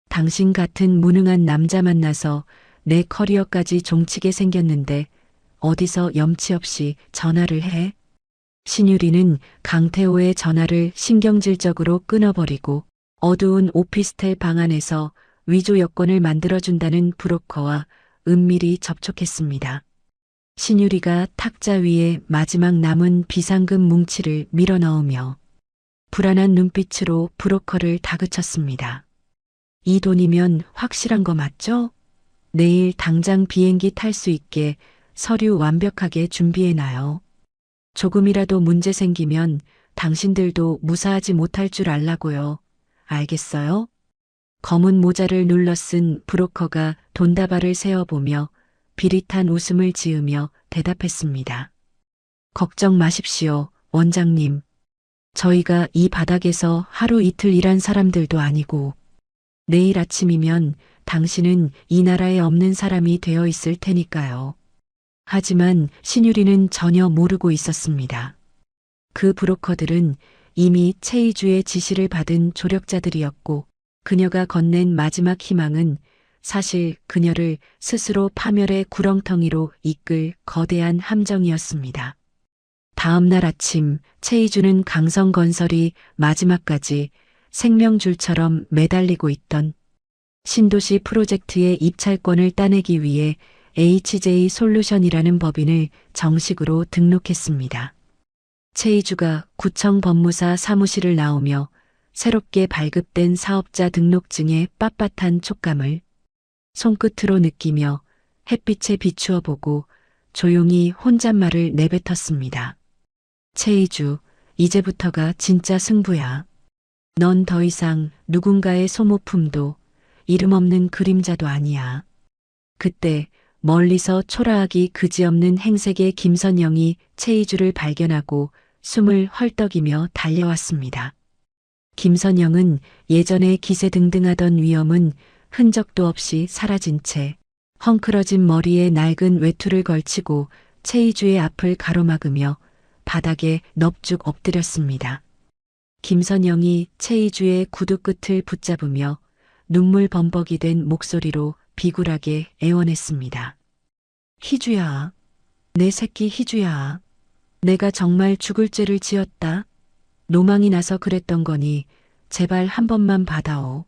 당신 같은 무능한 남자 만나서 내 커리어까지 종치게 생겼는데 어디서 염치 없이 전화를 해? 신유리는 강태호의 전화를 신경질적으로 끊어버리고 어두운 오피스텔 방 안에서 위조 여권을 만들어준다는 브로커와 은밀히 접촉했습니다. 신유리가 탁자 위에 마지막 남은 비상금 뭉치를 밀어넣으며 불안한 눈빛으로 브로커를 다그쳤습니다. 이 돈이면 확실한 거 맞죠? 내일 당장 비행기 탈 수 있게 서류 완벽하게 준비해놔요. 조금이라도 문제 생기면 당신들도 무사하지 못할 줄 알라고요. 알겠어요? 검은 모자를 눌러 쓴 브로커가 돈다발을 세어보며 비릿한 웃음을 지으며 대답했습니다. 걱정 마십시오, 원장님. 저희가 이 바닥에서 하루 이틀 일한 사람들도 아니고 내일 아침이면 당신은 이 나라에 없는 사람이 되어 있을 테니까요. 하지만 신유리는 전혀 모르고 있었습니다. 그 브로커들은 이미 최이주의 지시를 받은 조력자들이었고 그녀가 건넨 마지막 희망은 사실 그녀를 스스로 파멸의 구렁텅이로 이끌 거대한 함정이었습니다. 다음 날 아침 최이주는 강성건설이 마지막까지 생명줄처럼 매달리고 있던 신도시 프로젝트의 입찰권을 따내기 위해 HJ 솔루션이라는 법인을 정식으로 등록했습니다. 최이주가 구청 법무사 사무실을 나오며 새롭게 발급된 사업자 등록증의 빳빳한 촉감을 손끝으로 느끼며 햇빛에 비추어 보고 조용히 혼잣말을 내뱉었습니다. 최이주, 이제부터가 진짜 승부야. 넌 더 이상 누군가의 소모품도 이름 없는 그림자도 아니야. 그때 멀리서 초라하기 그지없는 행색의 김선영이 최이주를 발견하고 숨을 헐떡이며 달려왔습니다. 김선영은 예전에 기세등등하던 위엄은 흔적도 없이 사라진 채 헝클어진 머리에 낡은 외투를 걸치고 최이주의 앞을 가로막으며 바닥에 넙죽 엎드렸습니다. 김선영이 최이주의 구두 끝을 붙잡으며 눈물 범벅이 된 목소리로 비굴하게 애원했습니다. 희주야, 내 새끼 희주야. 내가 정말 죽을 죄를 지었다. 노망이 나서 그랬던 거니 제발 한 번만 받아오.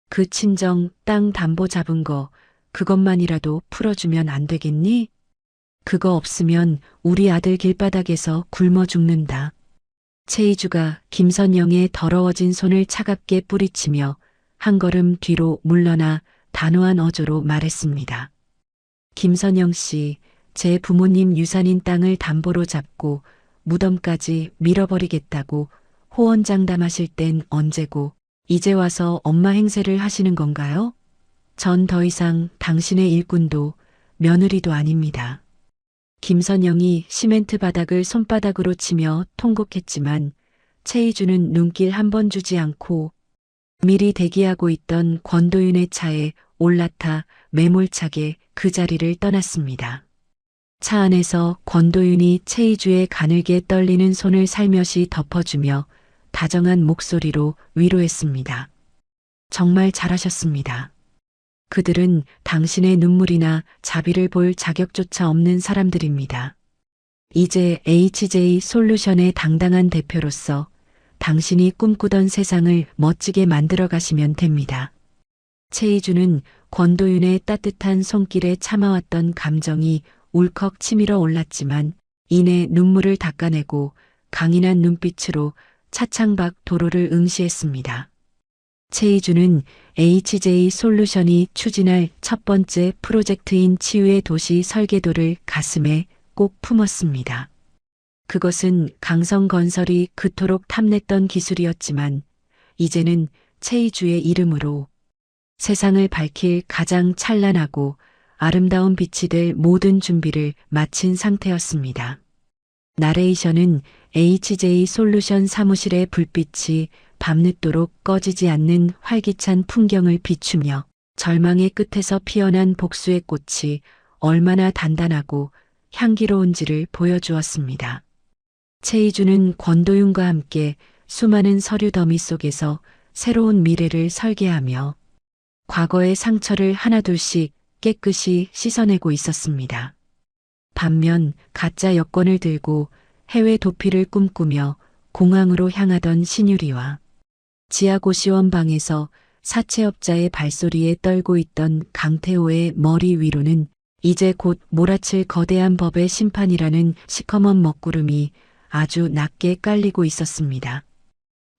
그 친정 땅 담보 잡은 거 그것만이라도 풀어주면 안 되겠니? 그거 없으면 우리 아들 길바닥에서 굶어 죽는다. 최이주가 김선영의 더러워진 손을 차갑게 뿌리치며 한 걸음 뒤로 물러나 단호한 어조로 말했습니다. 김선영 씨, 제 부모님 유산인 땅을 담보로 잡고 무덤까지 밀어버리겠다고 호언장담하실 땐 언제고 이제 와서 엄마 행세를 하시는 건가요? 전 더 이상 당신의 일꾼도 며느리도 아닙니다. 김선영이 시멘트 바닥을 손바닥으로 치며 통곡했지만 최이주는 눈길 한 번 주지 않고 미리 대기하고 있던 권도윤의 차에 올라타 매몰차게 그 자리를 떠났습니다. 차 안에서 권도윤이 최이주의 가늘게 떨리는 손을 살며시 덮어주며 다정한 목소리로 위로했습니다. 정말 잘하셨습니다. 그들은 당신의 눈물이나 자비를 볼 자격조차 없는 사람들입니다. 이제 HJ 솔루션의 당당한 대표로서 당신이 꿈꾸던 세상을 멋지게 만들어 가시면 됩니다. 최이주는 권도윤의 따뜻한 손길에 참아왔던 감정이 울컥 치밀어 올랐지만 이내 눈물을 닦아내고 강인한 눈빛으로 차창 밖 도로를 응시했습니다. 최이주는 HJ 솔루션이 추진할 첫 번째 프로젝트인 치유의 도시 설계도를 가슴에 꼭 품었습니다. 그것은 강성건설이 그토록 탐냈던 기술이었지만 이제는 최이주의 이름으로 세상을 밝힐 가장 찬란하고 아름다운 빛이 될 모든 준비를 마친 상태였습니다. 나레이션은 HJ 솔루션 사무실의 불빛이 밤늦도록 꺼지지 않는 활기찬 풍경을 비추며 절망의 끝에서 피어난 복수의 꽃이 얼마나 단단하고 향기로운지를 보여주었습니다. 최이주는 권도윤과 함께 수많은 서류 더미 속에서 새로운 미래를 설계하며 과거의 상처를 하나둘씩 깨끗이 씻어내고 있었습니다. 반면 가짜 여권을 들고 해외 도피를 꿈꾸며 공항으로 향하던 신유리와 지하고시원 방에서 사채업자의 발소리에 떨고 있던 강태호의 머리 위로는 이제 곧 몰아칠 거대한 법의 심판이라는 시커먼 먹구름이 아주 낮게 깔리고 있었습니다.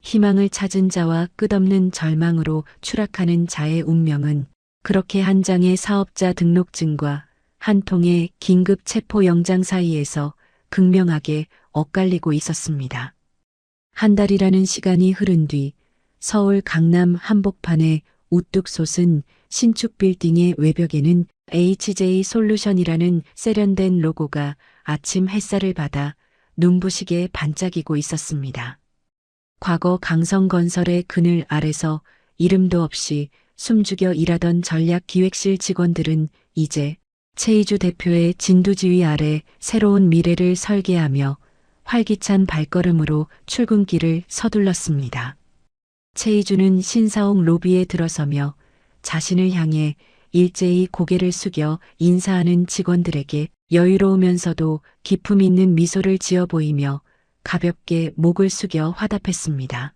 희망을 찾은 자와 끝없는 절망으로 추락하는 자의 운명은 그렇게 한 장의 사업자 등록증과 한 통의 긴급 체포 영장 사이에서 극명하게 엇갈리고 있었습니다. 한 달이라는 시간이 흐른 뒤 서울 강남 한복판에 우뚝 솟은 신축 빌딩의 외벽에는 HJ 솔루션이라는 세련된 로고가 아침 햇살을 받아 눈부시게 반짝이고 있었습니다. 과거 강성건설의 그늘 아래서 이름도 없이 숨죽여 일하던 전략기획실 직원들은 이제 최이주 대표의 진두지휘 아래 새로운 미래를 설계하며 활기찬 발걸음으로 출근길을 서둘렀습니다. 최이주는 신사옥 로비에 들어서며 자신을 향해 일제히 고개를 숙여 인사하는 직원들에게 여유로우면서도 기품 있는 미소를 지어 보이며 가볍게 목을 숙여 화답했습니다.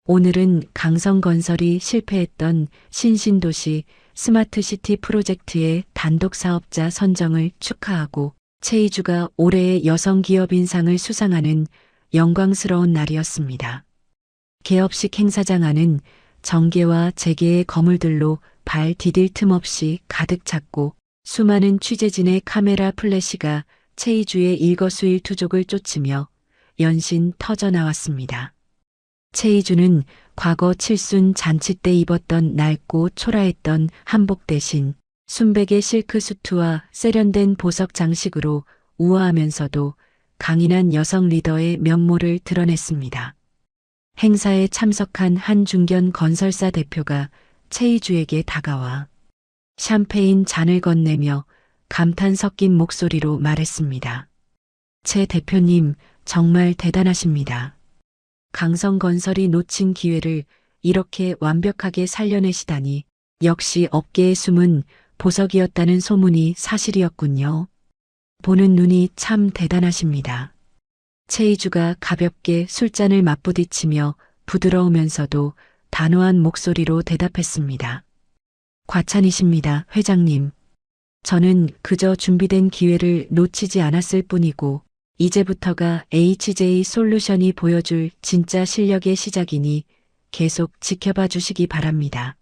오늘은 강성건설이 실패했던 신신도시 스마트시티 프로젝트의 단독 사업자 선정을 축하하고 최이주가 올해의 여성기업인상을 수상하는 영광스러운 날이었습니다. 개업식 행사장 안은 정계와 재계의 거물들로 발 디딜 틈 없이 가득 찼고 수많은 취재진의 카메라 플래시가 최이주의 일거수일투족을 쫓으며 연신 터져나왔습니다. 최이주는 과거 칠순 잔치 때 입었던 낡고 초라했던 한복 대신 순백의 실크 수트와 세련된 보석 장식으로 우아하면서도 강인한 여성 리더의 면모를 드러냈습니다. 행사에 참석한 한 중견 건설사 대표가 최이주에게 다가와 샴페인 잔을 건네며 감탄 섞인 목소리로 말했습니다. 최 대표님, 정말 대단하십니다. 강성건설이 놓친 기회를 이렇게 완벽하게 살려내시다니 역시 업계의 숨은 보석이었다는 소문이 사실이었군요. 보는 눈이 참 대단하십니다. 최이주가 가볍게 술잔을 맞부딪히며 부드러우면서도 단호한 목소리로 대답했습니다. 과찬이십니다, 회장님. 저는 그저 준비된 기회를 놓치지 않았을 뿐이고 이제부터가 HJ 솔루션이 보여줄 진짜 실력의 시작이니 계속 지켜봐 주시기 바랍니다.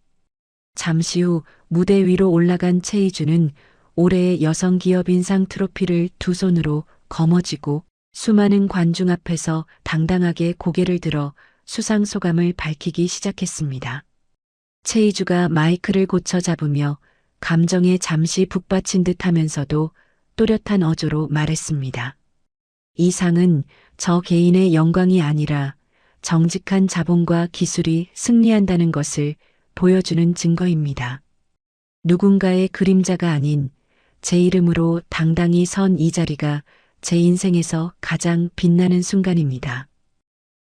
잠시 후 무대 위로 올라간 최이주는 올해의 여성기업인상 트로피를 두 손으로 거머쥐고 수많은 관중 앞에서 당당하게 고개를 들어 수상 소감을 밝히기 시작했습니다. 최이주가 마이크를 고쳐 잡으며 감정에 잠시 북받친 듯 하면서도 또렷한 어조로 말했습니다. 이 상은 저 개인의 영광이 아니라 정직한 자본과 기술이 승리한다는 것을 보여주는 증거입니다. 누군가의 그림자가 아닌 제 이름으로 당당히 선 이 자리가 제 인생에서 가장 빛나는 순간입니다.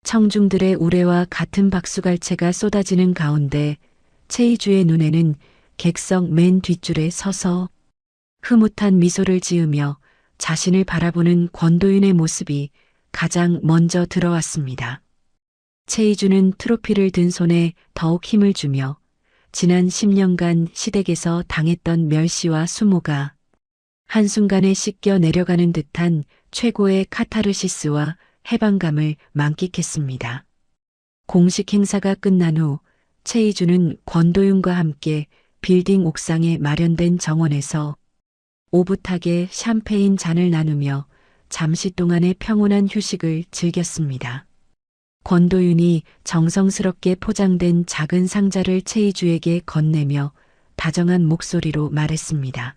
청중들의 우레와 같은 박수갈채가 쏟아지는 가운데 최이주의 눈에는 객석 맨 뒷줄에 서서 흐뭇한 미소를 지으며 자신을 바라보는 권도윤의 모습이 가장 먼저 들어왔습니다. 최이주는 트로피를 든 손에 더욱 힘을 주며 지난 10년간 시댁에서 당했던 멸시와 수모가 한순간에 씻겨 내려가는 듯한 최고의 카타르시스와 해방감을 만끽했습니다. 공식 행사가 끝난 후 최이주는 권도윤과 함께 빌딩 옥상에 마련된 정원에서 오붓하게 샴페인 잔을 나누며 잠시 동안의 평온한 휴식을 즐겼습니다. 권도윤이 정성스럽게 포장된 작은 상자를 최이주에게 건네며 다정한 목소리로 말했습니다.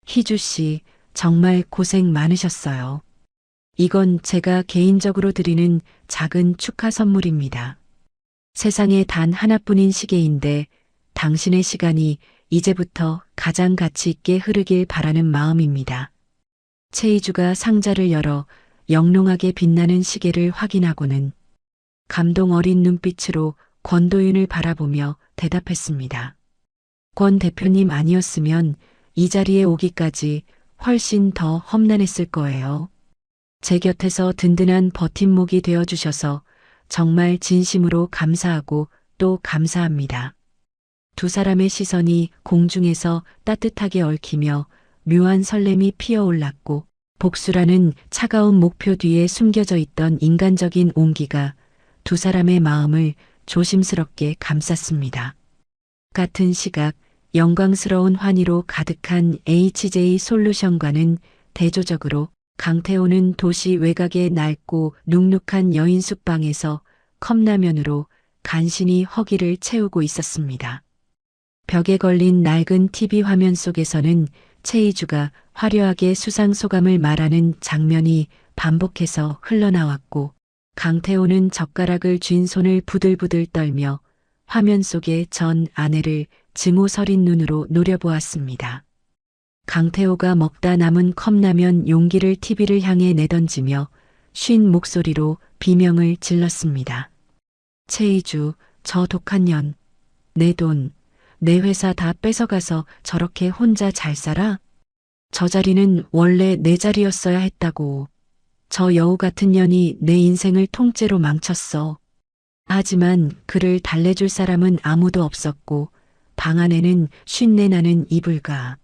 희주 씨, 정말 고생 많으셨어요. 이건 제가 개인적으로 드리는 작은 축하 선물입니다. 세상에 단 하나뿐인 시계인데 당신의 시간이 이제부터 가장 가치 있게 흐르길 바라는 마음입니다. 최이주가 상자를 열어 영롱하게 빛나는 시계를 확인하고는 감동 어린 눈빛으로 권도윤을 바라보며 대답했습니다. 권 대표님 아니었으면 이 자리에 오기까지 훨씬 더 험난했을 거예요. 제 곁에서 든든한 버팀목이 되어주셔서 정말 진심으로 감사하고 또 감사합니다. 두 사람의 시선이 공중에서 따뜻하게 얽히며 묘한 설렘이 피어올랐고 복수라는 차가운 목표 뒤에 숨겨져 있던 인간적인 온기가 두 사람의 마음을 조심스럽게 감쌌습니다. 같은 시각 영광스러운 환희로 가득한 HJ 솔루션과는 대조적으로 강태호는 도시 외곽의 낡고 눅눅한 여인 숙방에서 컵라면으로 간신히 허기를 채우고 있었습니다. 벽에 걸린 낡은 TV 화면 속에서는 최이주가 화려하게 수상 소감을 말하는 장면이 반복해서 흘러나왔고 강태호는 젓가락을 쥔 손을 부들부들 떨며 화면 속의 전 아내를 증오 서린 눈으로 노려보았습니다. 강태호가 먹다 남은 컵라면 용기를 TV를 향해 내던지며 쉰 목소리로 비명을 질렀습니다. 최이주, 저 독한 년, 내 돈, 내 회사 다 뺏어가서 저렇게 혼자 잘 살아? 저 자리는 원래 내 자리였어야 했다고. 저 여우 같은 년이 내 인생을 통째로 망쳤어. 하지만 그를 달래줄 사람은 아무도 없었고 방 안에는 쉰내 나는 이불과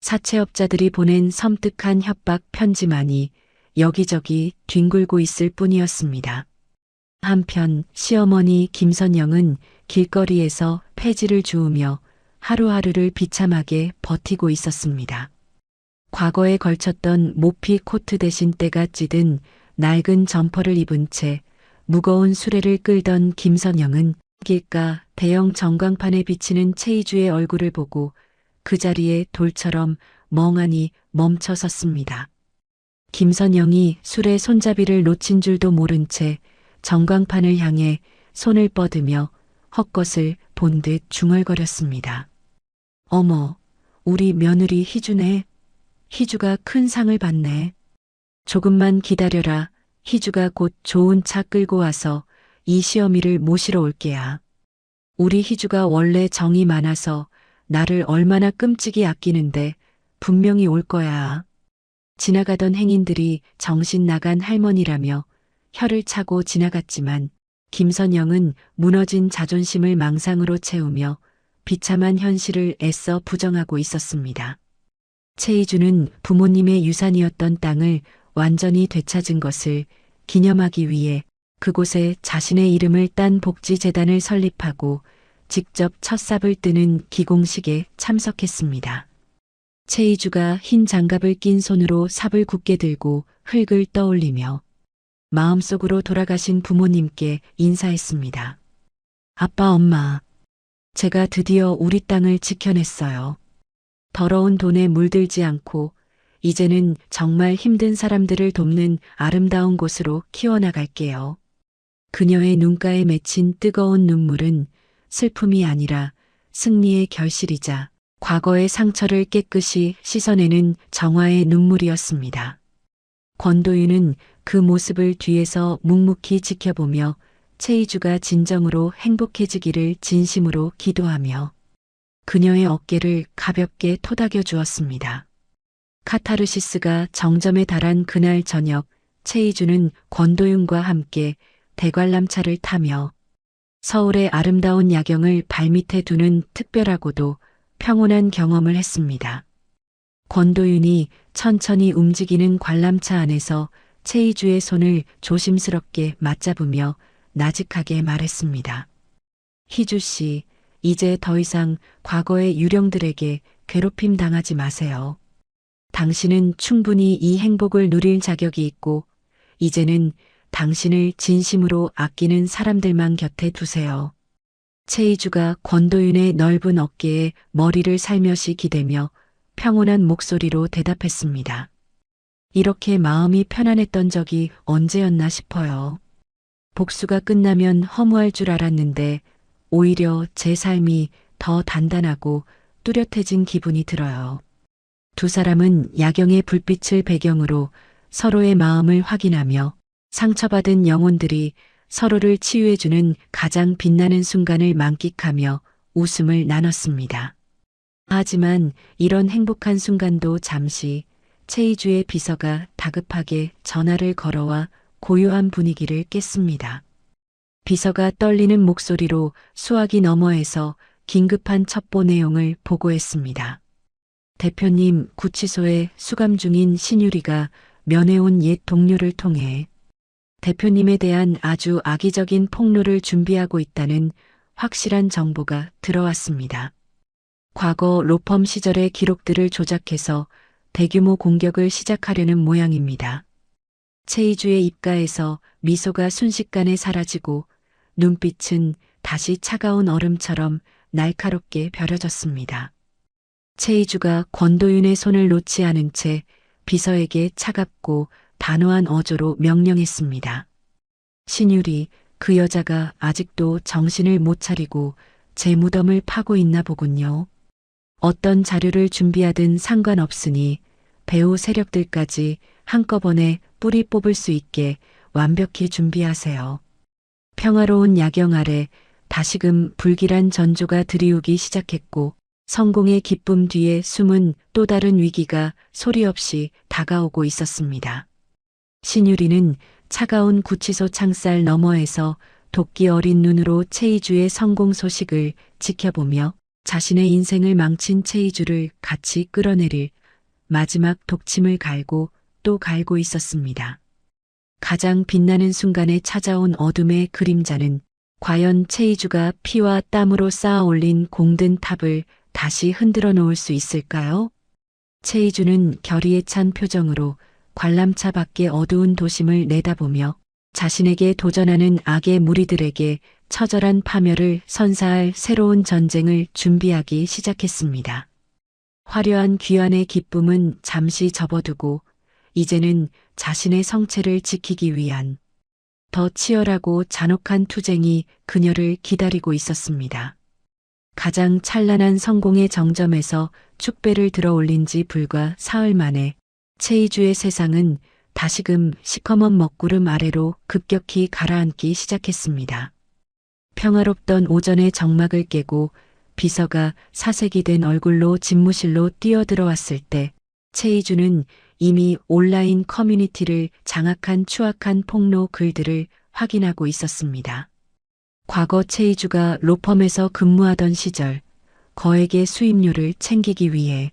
사채업자들이 보낸 섬뜩한 협박 편지만이 여기저기 뒹굴고 있을 뿐이었습니다. 한편 시어머니 김선영은 길거리에서 폐지를 주우며 하루하루를 비참하게 버티고 있었습니다. 과거에 걸쳤던 모피 코트 대신 때가 찌든 낡은 점퍼를 입은 채 무거운 수레를 끌던 김선영은 길가 대형 전광판에 비치는 최이주의 얼굴을 보고 그 자리에 돌처럼 멍하니 멈춰 섰습니다. 김선영이 술의 손잡이를 놓친 줄도 모른 채 전광판을 향해 손을 뻗으며 헛것을 본 듯 중얼거렸습니다. 어머, 우리 며느리 희주네. 희주가 큰 상을 받네. 조금만 기다려라. 희주가 곧 좋은 차 끌고 와서 이 시어미를 모시러 올게야. 우리 희주가 원래 정이 많아서 나를 얼마나 끔찍이 아끼는데 분명히 올 거야. 지나가던 행인들이 정신 나간 할머니라며 혀를 차고 지나갔지만 김선영은 무너진 자존심을 망상으로 채우며 비참한 현실을 애써 부정하고 있었습니다. 최이주는 부모님의 유산이었던 땅을 완전히 되찾은 것을 기념하기 위해 그곳에 자신의 이름을 딴 복지재단을 설립하고 직접 첫 삽을 뜨는 기공식에 참석했습니다. 최이주가 흰 장갑을 낀 손으로 삽을 굳게 들고 흙을 떠올리며 마음속으로 돌아가신 부모님께 인사했습니다. 아빠, 엄마, 제가 드디어 우리 땅을 지켜냈어요. 더러운 돈에 물들지 않고 이제는 정말 힘든 사람들을 돕는 아름다운 곳으로 키워나갈게요. 그녀의 눈가에 맺힌 뜨거운 눈물은 슬픔이 아니라 승리의 결실이자 과거의 상처를 깨끗이 씻어내는 정화의 눈물이었습니다. 권도윤은 그 모습을 뒤에서 묵묵히 지켜보며 최이주가 진정으로 행복해지기를 진심으로 기도하며 그녀의 어깨를 가볍게 토닥여 주었습니다. 카타르시스가 정점에 달한 그날 저녁, 최이주는 권도윤과 함께 대관람차를 타며 서울의 아름다운 야경을 발밑에 두는 특별하고도 평온한 경험을 했습니다. 권도윤이 천천히 움직이는 관람차 안에서 최이주의 손을 조심스럽게 맞잡으며 나직하게 말했습니다. 희주 씨, 이제 더 이상 과거의 유령들에게 괴롭힘 당하지 마세요. 당신은 충분히 이 행복을 누릴 자격이 있고 이제는 당신을 진심으로 아끼는 사람들만 곁에 두세요. 최이주가 권도윤의 넓은 어깨에 머리를 살며시 기대며 평온한 목소리로 대답했습니다. 이렇게 마음이 편안했던 적이 언제였나 싶어요. 복수가 끝나면 허무할 줄 알았는데 오히려 제 삶이 더 단단하고 뚜렷해진 기분이 들어요. 두 사람은 야경의 불빛을 배경으로 서로의 마음을 확인하며 상처받은 영혼들이 서로를 치유해주는 가장 빛나는 순간을 만끽하며 웃음을 나눴습니다. 하지만 이런 행복한 순간도 잠시 최이주의 비서가 다급하게 전화를 걸어와 고요한 분위기를 깼습니다. 비서가 떨리는 목소리로 수화기 너머에서 긴급한 첩보 내용을 보고했습니다. 대표님, 구치소에 수감 중인 신유리가 면회온 옛 동료를 통해 대표님에 대한 아주 악의적인 폭로를 준비하고 있다는 확실한 정보가 들어왔습니다. 과거 로펌 시절의 기록들을 조작해서 대규모 공격을 시작하려는 모양입니다. 최이주의 입가에서 미소가 순식간에 사라지고 눈빛은 다시 차가운 얼음처럼 날카롭게 벼려졌습니다. 최이주가 권도윤의 손을 놓지 않은 채 비서에게 차갑고 단호한 어조로 명령했습니다. 신유리, 그 여자가 아직도 정신을 못 차리고 제 무덤을 파고 있나 보군요. 어떤 자료를 준비하든 상관없으니 배후 세력들까지 한꺼번에 뿌리 뽑을 수 있게 완벽히 준비하세요. 평화로운 야경 아래 다시금 불길한 전조가 들이우기 시작했고 성공의 기쁨 뒤에 숨은 또 다른 위기가 소리 없이 다가오고 있었습니다. 신유리는 차가운 구치소 창살 너머에서 도끼 어린 눈으로 최이주의 성공 소식을 지켜보며 자신의 인생을 망친 최이주를 같이 끌어내릴 마지막 독침을 갈고 또 갈고 있었습니다. 가장 빛나는 순간에 찾아온 어둠의 그림자는 과연 최이주가 피와 땀으로 쌓아 올린 공든 탑을 다시 흔들어 놓을 수 있을까요? 최이주는 결의에 찬 표정으로 관람차 밖의 어두운 도심을 내다보며 자신에게 도전하는 악의 무리들에게 처절한 파멸을 선사할 새로운 전쟁을 준비하기 시작했습니다. 화려한 귀환의 기쁨은 잠시 접어두고 이제는 자신의 성체를 지키기 위한 더 치열하고 잔혹한 투쟁이 그녀를 기다리고 있었습니다. 가장 찬란한 성공의 정점에서 축배를 들어 올린 지 불과 사흘 만에 최이주의 세상은 다시금 시커먼 먹구름 아래로 급격히 가라앉기 시작했습니다. 평화롭던 오전의 정막을 깨고 비서가 사색이 된 얼굴로 집무실로 뛰어들어왔을 때 최이주는 이미 온라인 커뮤니티를 장악한 추악한 폭로 글들을 확인하고 있었습니다. 과거 최이주가 로펌에서 근무하던 시절 거액의 수임료를 챙기기 위해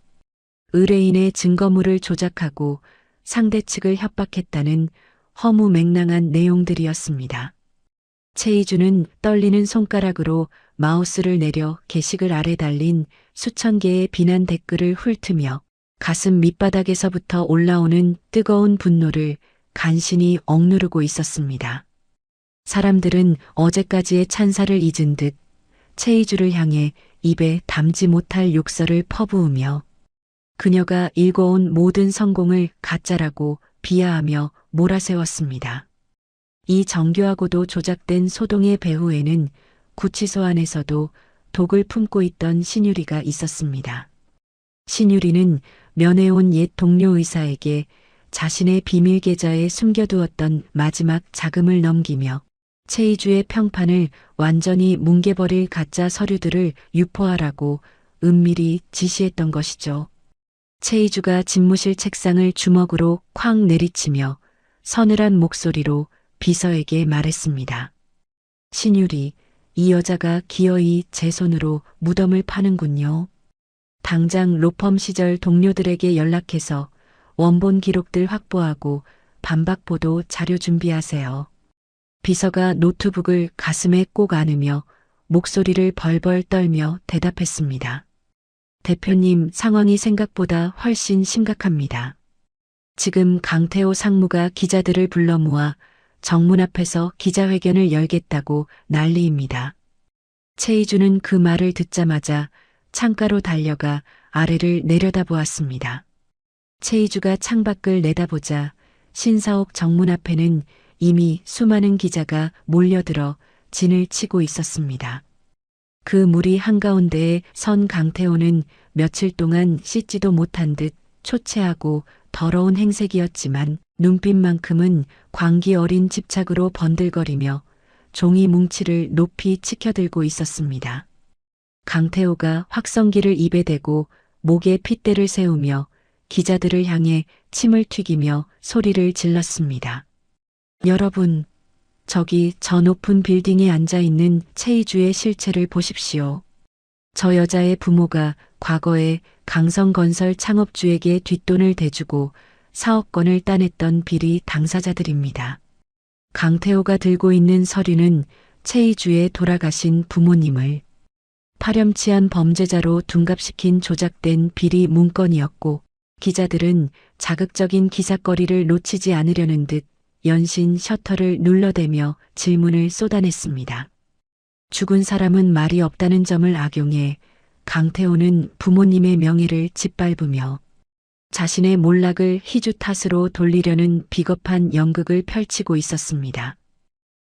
의뢰인의 증거물을 조작하고 상대 측을 협박했다는 허무맹랑한 내용들이었습니다. 최이주는 떨리는 손가락으로 마우스를 내려 게시글 아래 달린 수천 개의 비난 댓글을 훑으며 가슴 밑바닥에서부터 올라오는 뜨거운 분노를 간신히 억누르고 있었습니다. 사람들은 어제까지의 찬사를 잊은 듯 최이주를 향해 입에 담지 못할 욕설을 퍼부으며 그녀가 일궈온 모든 성공을 가짜라고 비하하며 몰아세웠습니다. 이 정교하고도 조작된 소동의 배후에는 구치소 안에서도 독을 품고 있던 신유리가 있었습니다. 신유리는 면회온 옛 동료 의사에게 자신의 비밀 계좌에 숨겨두었던 마지막 자금을 넘기며 최이주의 평판을 완전히 뭉개버릴 가짜 서류들을 유포하라고 은밀히 지시했던 것이죠. 최이주가 집무실 책상을 주먹으로 쾅 내리치며 서늘한 목소리로 비서에게 말했습니다. 신유리, 이 여자가 기어이 제 손으로 무덤을 파는군요. 당장 로펌 시절 동료들에게 연락해서 원본 기록들 확보하고 반박보도 자료 준비하세요. 비서가 노트북을 가슴에 꼭 안으며 목소리를 벌벌 떨며 대답했습니다. 대표님, 상황이 생각보다 훨씬 심각합니다. 지금 강태호 상무가 기자들을 불러 모아 정문 앞에서 기자회견을 열겠다고 난리입니다. 최이주는 그 말을 듣자마자 창가로 달려가 아래를 내려다보았습니다. 최이주가 창밖을 내다보자 신사옥 정문 앞에는 이미 수많은 기자가 몰려들어 진을 치고 있었습니다. 그 무리 한가운데에 선 강태호는 며칠 동안 씻지도 못한 듯 초췌하고 더러운 행색이었지만 눈빛만큼은 광기 어린 집착으로 번들거리며 종이 뭉치를 높이 치켜들고 있었습니다. 강태호가 확성기를 입에 대고 목에 핏대를 세우며 기자들을 향해 침을 튀기며 소리를 질렀습니다. 여러분, 저기 저 높은 빌딩에 앉아 있는 최희주의 실체를 보십시오. 저 여자의 부모가 과거에 강성건설 창업주에게 뒷돈을 대주고 사업권을 따냈던 비리 당사자들입니다. 강태호가 들고 있는 서류는 최희주의 돌아가신 부모님을 파렴치한 범죄자로 둔갑시킨 조작된 비리 문건이었고, 기자들은 자극적인 기사거리를 놓치지 않으려는 듯 연신 셔터를 눌러대며 질문을 쏟아냈습니다. 죽은 사람은 말이 없다는 점을 악용해 강태호는 부모님의 명예를 짓밟으며 자신의 몰락을 희주 탓으로 돌리려는 비겁한 연극을 펼치고 있었습니다.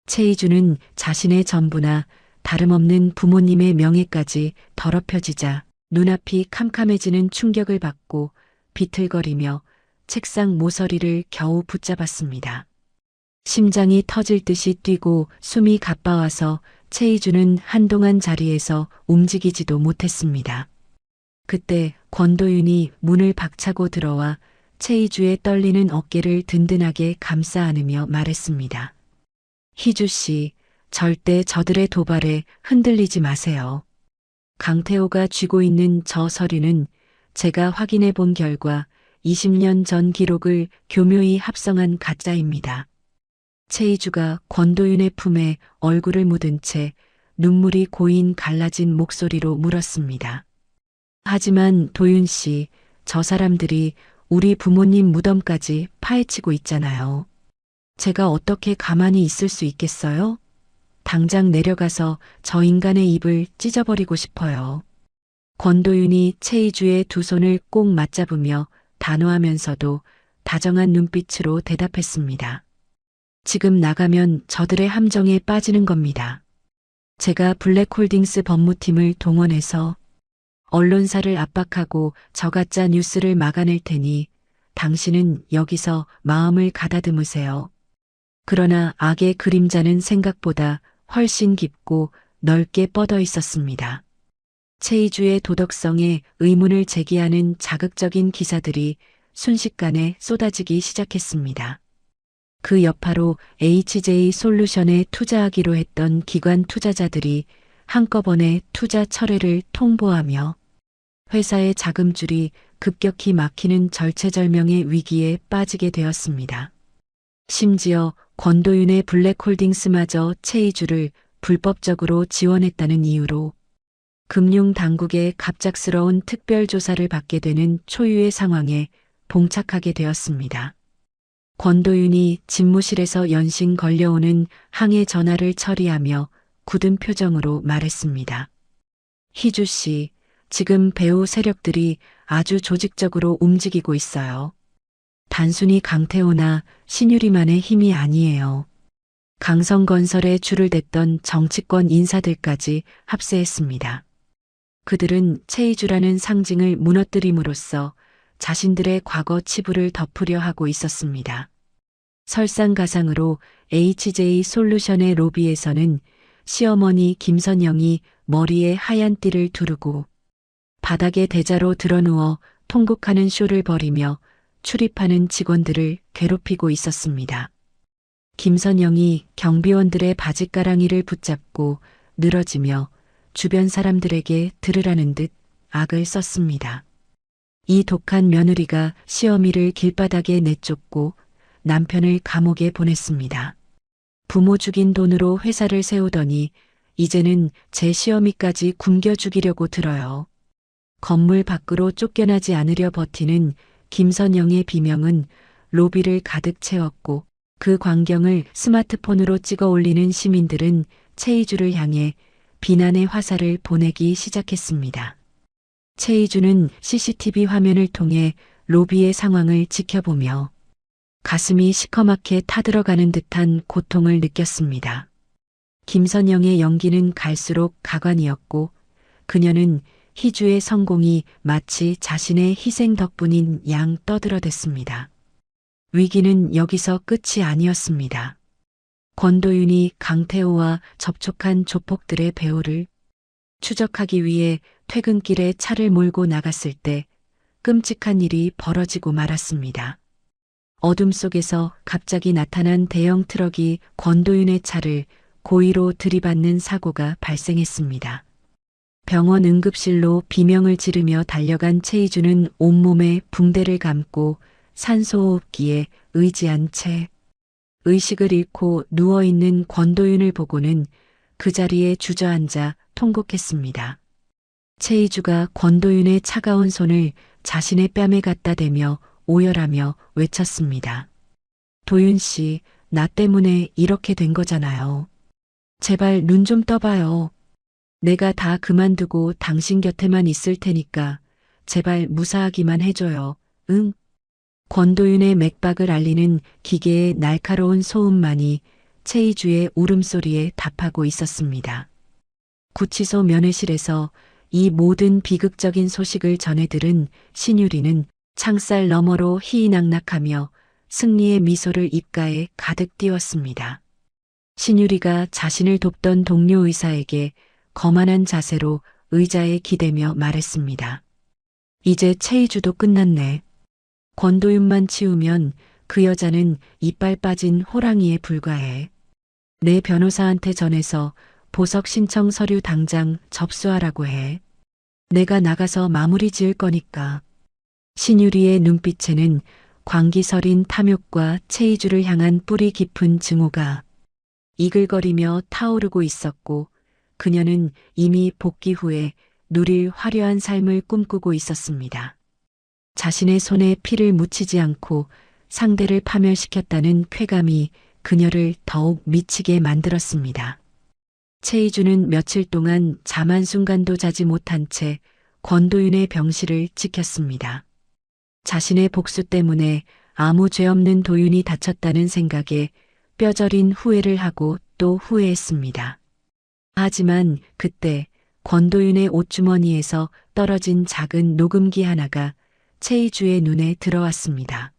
최희주는 자신의 전부나 다름없는 부모님의 명예까지 더럽혀지자 눈앞이 캄캄해지는 충격을 받고 비틀거리며 책상 모서리를 겨우 붙잡았습니다. 심장이 터질 듯이 뛰고 숨이 가빠와서 최희주는 한동안 자리에서 움직이지도 못했습니다. 그때 권도윤이 문을 박차고 들어와 최희주의 떨리는 어깨를 든든하게 감싸 안으며 말했습니다. 희주 씨, 절대 저들의 도발에 흔들리지 마세요. 강태호가 쥐고 있는 저 서류는 제가 확인해 본 결과 20년 전 기록을 교묘히 합성한 가짜입니다. 최희주가 권도윤의 품에 얼굴을 묻은 채 눈물이 고인 갈라진 목소리로 물었습니다. 하지만 도윤 씨, 저 사람들이 우리 부모님 무덤까지 파헤치고 있잖아요. 제가 어떻게 가만히 있을 수 있겠어요? 당장 내려가서 저 인간의 입을 찢어버리고 싶어요. 권도윤이 최희주의 두 손을 꼭 맞잡으며 단호하면서도 다정한 눈빛으로 대답했습니다. 지금 나가면 저들의 함정에 빠지는 겁니다. 제가 블랙홀딩스 법무팀을 동원해서 언론사를 압박하고 저가짜 뉴스를 막아낼 테니 당신은 여기서 마음을 가다듬으세요. 그러나 악의 그림자는 생각보다 훨씬 깊고 넓게 뻗어 있었습니다. 최희주의 도덕성에 의문을 제기하는 자극적인 기사들이 순식간에 쏟아지기 시작했습니다. 그 여파로 HJ 솔루션에 투자하기로 했던 기관 투자자들이 한꺼번에 투자 철회를 통보하며 회사의 자금줄이 급격히 막히는 절체절명의 위기에 빠지게 되었습니다. 심지어 권도윤의 블랙홀딩스마저 최희주를 불법적으로 지원했다는 이유로 금융당국의 갑작스러운 특별조사를 받게 되는 초유의 상황에 봉착하게 되었습니다. 권도윤이 집무실에서 연신 걸려오는 항해 전화를 처리하며 굳은 표정으로 말했습니다. 희주 씨, 지금 배후 세력들이 아주 조직적으로 움직이고 있어요. 단순히 강태호나 신유리만의 힘이 아니에요. 강성건설에 줄을 댔던 정치권 인사들까지 합세했습니다. 그들은 최희주라는 상징을 무너뜨림으로써 자신들의 과거 치부를 덮으려 하고 있었습니다. 설상가상으로 HJ 솔루션의 로비에서는 시어머니 김선영이 머리에 하얀 띠를 두르고 바닥에 대자로 드러누워 통곡하는 쇼를 벌이며 출입하는 직원들을 괴롭히고 있었습니다. 김선영이 경비원들의 바짓가랑이를 붙잡고 늘어지며 주변 사람들에게 들으라는 듯 악을 썼습니다. 이 독한 며느리가 시어미를 길바닥에 내쫓고 남편을 감옥에 보냈습니다. 부모 죽인 돈으로 회사를 세우더니 이제는 제 시어미까지 굶겨 죽이려고 들어요. 건물 밖으로 쫓겨나지 않으려 버티는 김선영의 비명은 로비를 가득 채웠고 그 광경을 스마트폰으로 찍어 올리는 시민들은 최희주를 향해 비난의 화살을 보내기 시작했습니다. 최희주는 CCTV 화면을 통해 로비의 상황을 지켜보며 가슴이 시커멓게 타들어가는 듯한 고통을 느꼈습니다. 김선영의 연기는 갈수록 가관이었고 그녀는 희주의 성공이 마치 자신의 희생 덕분인 양 떠들어댔습니다. 위기는 여기서 끝이 아니었습니다. 권도윤이 강태호와 접촉한 조폭들의 배후를 추적하기 위해 퇴근길에 차를 몰고 나갔을 때 끔찍한 일이 벌어지고 말았습니다. 어둠 속에서 갑자기 나타난 대형 트럭이 권도윤의 차를 고의로 들이받는 사고가 발생했습니다. 병원 응급실로 비명을 지르며 달려간 최희주는 온몸에 붕대를 감고 산소호흡기에 의지한 채 의식을 잃고 누워있는 권도윤을 보고는 그 자리에 주저앉아 통곡했습니다. 최희주가 권도윤의 차가운 손을 자신의 뺨에 갖다 대며 오열하며 외쳤습니다. 도윤 씨, 나 때문에 이렇게 된 거잖아요. 제발 눈 좀 떠봐요. 내가 다 그만두고 당신 곁에만 있을 테니까 제발 무사하기만 해줘요. 응? 권도윤의 맥박을 알리는 기계의 날카로운 소음만이 최희주의 울음소리에 답하고 있었습니다. 구치소 면회실에서 이 모든 비극적인 소식을 전해 들은 신유리는 창살 너머로 희희낙낙하며 승리의 미소를 입가에 가득 띄웠습니다. 신유리가 자신을 돕던 동료 의사에게 거만한 자세로 의자에 기대며 말했습니다. 이제 최희주도 끝났네. 권도윤만 치우면 그 여자는 이빨 빠진 호랑이에 불과해. 내 변호사한테 전해서 보석 신청 서류 당장 접수하라고 해. 내가 나가서 마무리 지을 거니까. 신유리의 눈빛에는 광기서린 탐욕과 최희주를 향한 뿌리 깊은 증오가 이글거리며 타오르고 있었고 그녀는 이미 복귀 후에 누릴 화려한 삶을 꿈꾸고 있었습니다. 자신의 손에 피를 묻히지 않고 상대를 파멸시켰다는 쾌감이 그녀를 더욱 미치게 만들었습니다. 최희주는 며칠 동안 잠 한순간도 자지 못한 채 권도윤의 병실을 지켰습니다. 자신의 복수 때문에 아무 죄 없는 도윤이 다쳤다는 생각에 뼈저린 후회를 하고 또 후회했습니다. 하지만 그때 권도윤의 옷주머니에서 떨어진 작은 녹음기 하나가 최희주의 눈에 들어왔습니다.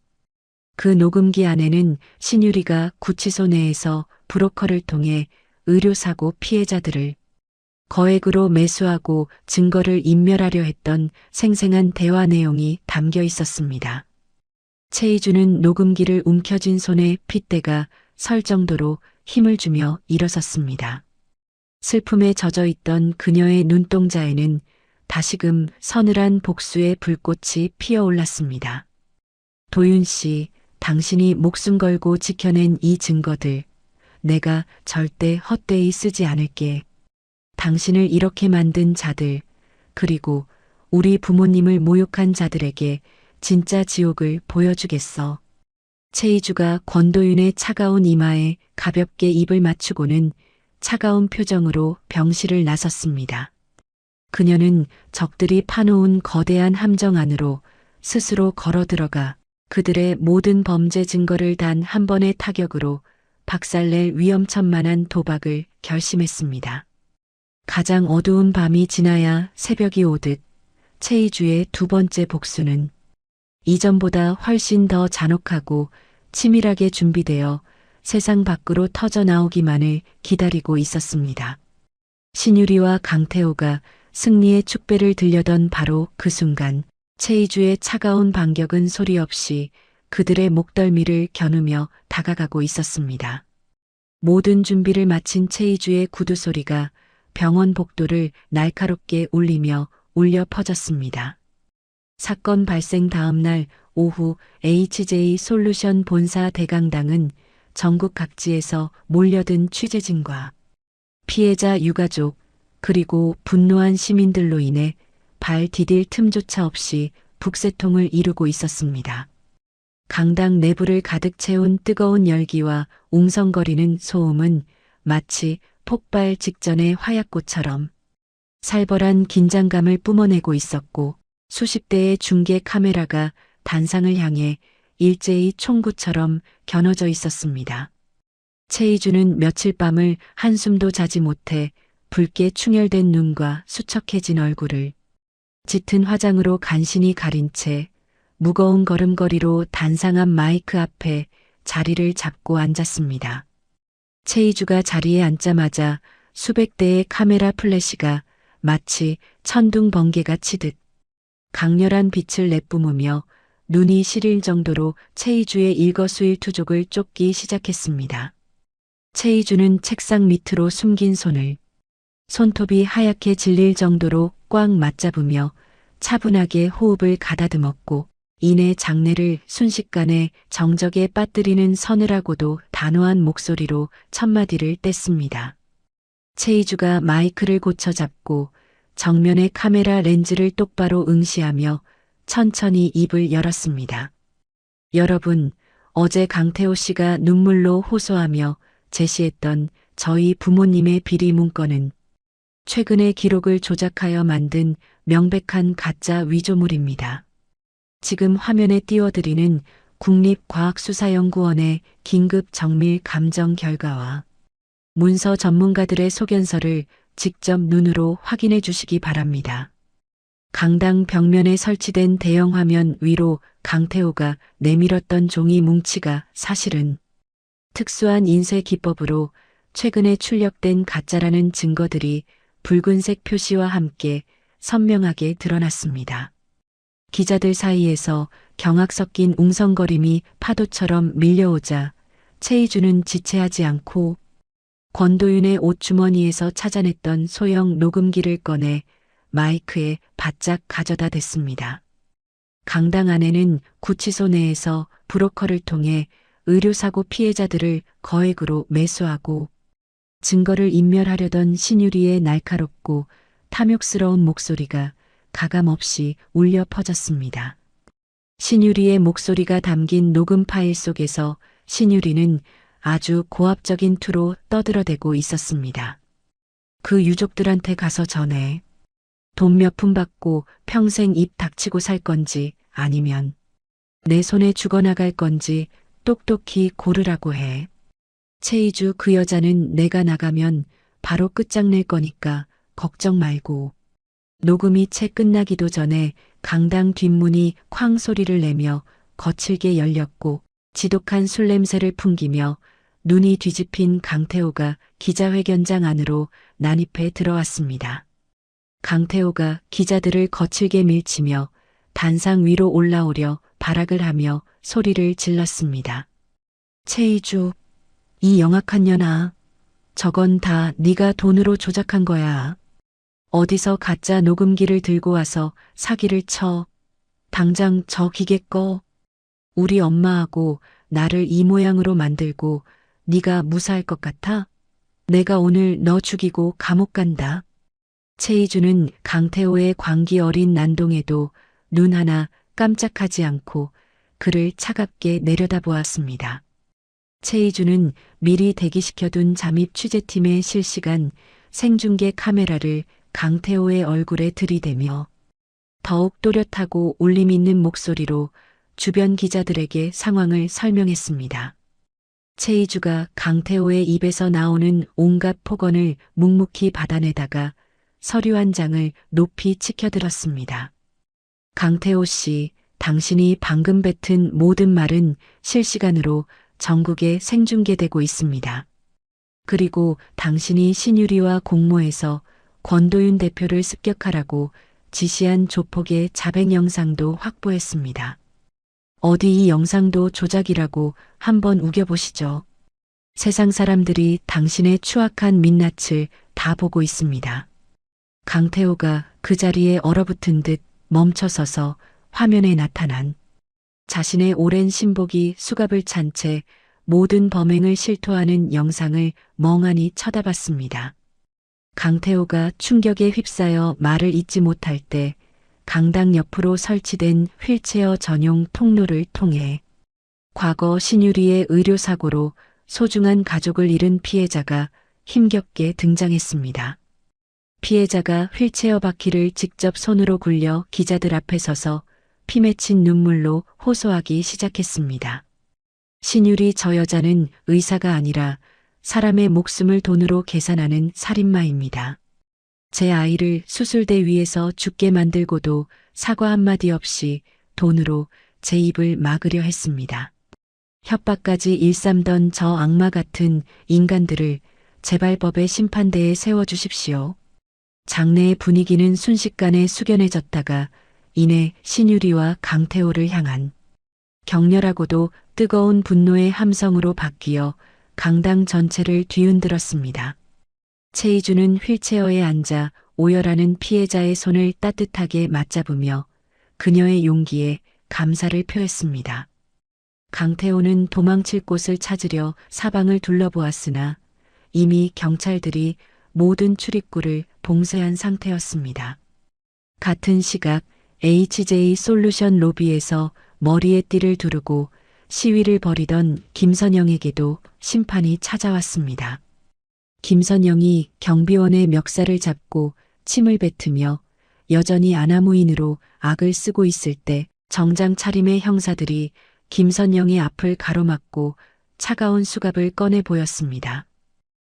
그 녹음기 안에는 신유리가 구치소 내에서 브로커를 통해 의료사고 피해자들을 거액으로 매수하고 증거를 인멸하려 했던 생생한 대화 내용이 담겨 있었습니다. 최희주는 녹음기를 움켜쥔 손에 핏대가 설 정도로 힘을 주며 일어섰습니다. 슬픔에 젖어 있던 그녀의 눈동자에는 다시금 서늘한 복수의 불꽃이 피어올랐습니다. 도윤 씨, 당신이 목숨 걸고 지켜낸 이 증거들, 내가 절대 헛되이 쓰지 않을게. 당신을 이렇게 만든 자들, 그리고 우리 부모님을 모욕한 자들에게 진짜 지옥을 보여주겠어. 최희주가 권도윤의 차가운 이마에 가볍게 입을 맞추고는 차가운 표정으로 병실을 나섰습니다. 그녀는 적들이 파놓은 거대한 함정 안으로 스스로 걸어 들어가 그들의 모든 범죄 증거를 단 한 번의 타격으로 박살낼 위험천만한 도박을 결심했습니다. 가장 어두운 밤이 지나야 새벽이 오듯 최희주의 두 번째 복수는 이전보다 훨씬 더 잔혹하고 치밀하게 준비되어 세상 밖으로 터져 나오기만을 기다리고 있었습니다. 신유리와 강태호가 승리의 축배를 들려던 바로 그 순간 최희주의 차가운 반격은 소리 없이 그들의 목덜미를 겨누며 다가가고 있었습니다. 모든 준비를 마친 최희주의 구두 소리가 병원 복도를 날카롭게 울리며 울려 퍼졌습니다. 사건 발생 다음 날 오후 HJ 솔루션 본사 대강당은 전국 각지에서 몰려든 취재진과 피해자 유가족 그리고 분노한 시민들로 인해 발 디딜 틈조차 없이 북새통을 이루고 있었습니다. 강당 내부를 가득 채운 뜨거운 열기와 웅성거리는 소음은 마치 폭발 직전의 화약고처럼 살벌한 긴장감을 뿜어내고 있었고 수십 대의 중계 카메라가 단상을 향해 일제히 총구처럼 겨눠져 있었습니다. 최희주는 며칠 밤을 한숨도 자지 못해 붉게 충혈된 눈과 수척해진 얼굴을 짙은 화장으로 간신히 가린 채 무거운 걸음걸이로 단상한 마이크 앞에 자리를 잡고 앉았습니다. 최희주가 자리에 앉자마자 수백 대의 카메라 플래시가 마치 천둥 번개가 치듯 강렬한 빛을 내뿜으며 눈이 시릴 정도로 최이주의 일거수일투족을 쫓기 시작했습니다. 최이주는 책상 밑으로 숨긴 손을 손톱이 하얗게 질릴 정도로 꽉 맞잡으며 차분하게 호흡을 가다듬었고 이내 장내를 순식간에 정적에 빠뜨리는 서늘하고도 단호한 목소리로 첫마디를 뗐습니다. 최이주가 마이크를 고쳐 잡고 정면의 카메라 렌즈를 똑바로 응시하며 천천히 입을 열었습니다. 여러분, 어제 강태호 씨가 눈물로 호소하며 제시했던 저희 부모님의 비리 문건은 최근의 기록을 조작하여 만든 명백한 가짜 위조물입니다. 지금 화면에 띄워드리는 국립과학수사연구원의 긴급 정밀 감정 결과와 문서 전문가들의 소견서를 직접 눈으로 확인해 주시기 바랍니다. 강당 벽면에 설치된 대형 화면 위로 강태호가 내밀었던 종이 뭉치가 사실은 특수한 인쇄 기법으로 최근에 출력된 가짜라는 증거들이 붉은색 표시와 함께 선명하게 드러났습니다. 기자들 사이에서 경악 섞인 웅성거림이 파도처럼 밀려오자 최이주는 지체하지 않고 권도윤의 옷주머니에서 찾아냈던 소형 녹음기를 꺼내 마이크에 바짝 가져다 댔습니다. 강당 안에는 구치소 내에서 브로커를 통해 의료사고 피해자들을 거액으로 매수하고 증거를 인멸하려던 신유리의 날카롭고 탐욕스러운 목소리가 가감없이 울려 퍼졌습니다. 신유리의 목소리가 담긴 녹음 파일 속에서 신유리는 아주 고압적인 투로 떠들어대고 있었습니다. 그 유족들한테 가서 전해. 돈 몇 푼 받고 평생 입 닥치고 살 건지 아니면 내 손에 죽어나갈 건지 똑똑히 고르라고 해. 최이주 그 여자는 내가 나가면 바로 끝장낼 거니까 걱정 말고. 녹음이 채 끝나기도 전에 강당 뒷문이 쾅 소리를 내며 거칠게 열렸고 지독한 술 냄새를 풍기며 눈이 뒤집힌 강태호가 기자회견장 안으로 난입해 들어왔습니다. 강태호가 기자들을 거칠게 밀치며 단상 위로 올라오려 발악을 하며 소리를 질렀습니다. 최이주, 이 영악한 년아, 저건 다 네가 돈으로 조작한 거야. 어디서 가짜 녹음기를 들고 와서 사기를 쳐. 당장 저 기계 꺼. 우리 엄마하고 나를 이 모양으로 만들고 네가 무사할 것 같아? 내가 오늘 너 죽이고 감옥 간다. 최이주는 강태호의 광기 어린 난동에도 눈 하나 깜짝하지 않고 그를 차갑게 내려다보았습니다. 최이주는 미리 대기시켜둔 잠입 취재팀의 실시간 생중계 카메라를 강태호의 얼굴에 들이대며 더욱 또렷하고 울림 있는 목소리로 주변 기자들에게 상황을 설명했습니다. 최이주가 강태호의 입에서 나오는 온갖 폭언을 묵묵히 받아내다가 서류 한 장을 높이 치켜들었습니다. 강태호 씨, 당신이 방금 뱉은 모든 말은 실시간으로 전국에 생중계되고 있습니다. 그리고 당신이 신유리와 공모해서 권도윤 대표를 습격하라고 지시한 조폭의 자백 영상도 확보했습니다. 어디 이 영상도 조작이라고 한번 우겨보시죠. 세상 사람들이 당신의 추악한 민낯을 다 보고 있습니다. 강태호가 그 자리에 얼어붙은 듯 멈춰서서 화면에 나타난 자신의 오랜 신복이 수갑을 찬 채 모든 범행을 실토하는 영상을 멍하니 쳐다봤습니다. 강태호가 충격에 휩싸여 말을 잇지 못할 때 강당 옆으로 설치된 휠체어 전용 통로를 통해 과거 신유리의 의료사고로 소중한 가족을 잃은 피해자가 힘겹게 등장했습니다. 피해자가 휠체어 바퀴를 직접 손으로 굴려 기자들 앞에 서서 피 맺힌 눈물로 호소하기 시작했습니다. 신유리 저 여자는 의사가 아니라 사람의 목숨을 돈으로 계산하는 살인마입니다. 제 아이를 수술대 위에서 죽게 만들고도 사과 한마디 없이 돈으로 제 입을 막으려 했습니다. 협박까지 일삼던 저 악마 같은 인간들을 제발 법의 심판대에 세워주십시오. 장내의 분위기는 순식간에 숙연해졌다가 이내 신유리와 강태호를 향한 격렬하고도 뜨거운 분노의 함성으로 바뀌어 강당 전체를 뒤흔들었습니다. 최희주는 휠체어에 앉아 오열하는 피해자의 손을 따뜻하게 맞잡으며 그녀의 용기에 감사를 표했습니다. 강태호는 도망칠 곳을 찾으려 사방을 둘러보았으나 이미 경찰들이 모든 출입구를 봉쇄한 상태였습니다. 같은 시각 HJ 솔루션 로비에서 머리에 띠를 두르고 시위를 벌이던 김선영에게도 심판이 찾아왔습니다. 김선영이 경비원의 멱살을 잡고 침을 뱉으며 여전히 아나무인으로 악을 쓰고 있을 때 정장 차림의 형사들이 김선영의 앞을 가로막고 차가운 수갑을 꺼내 보였습니다.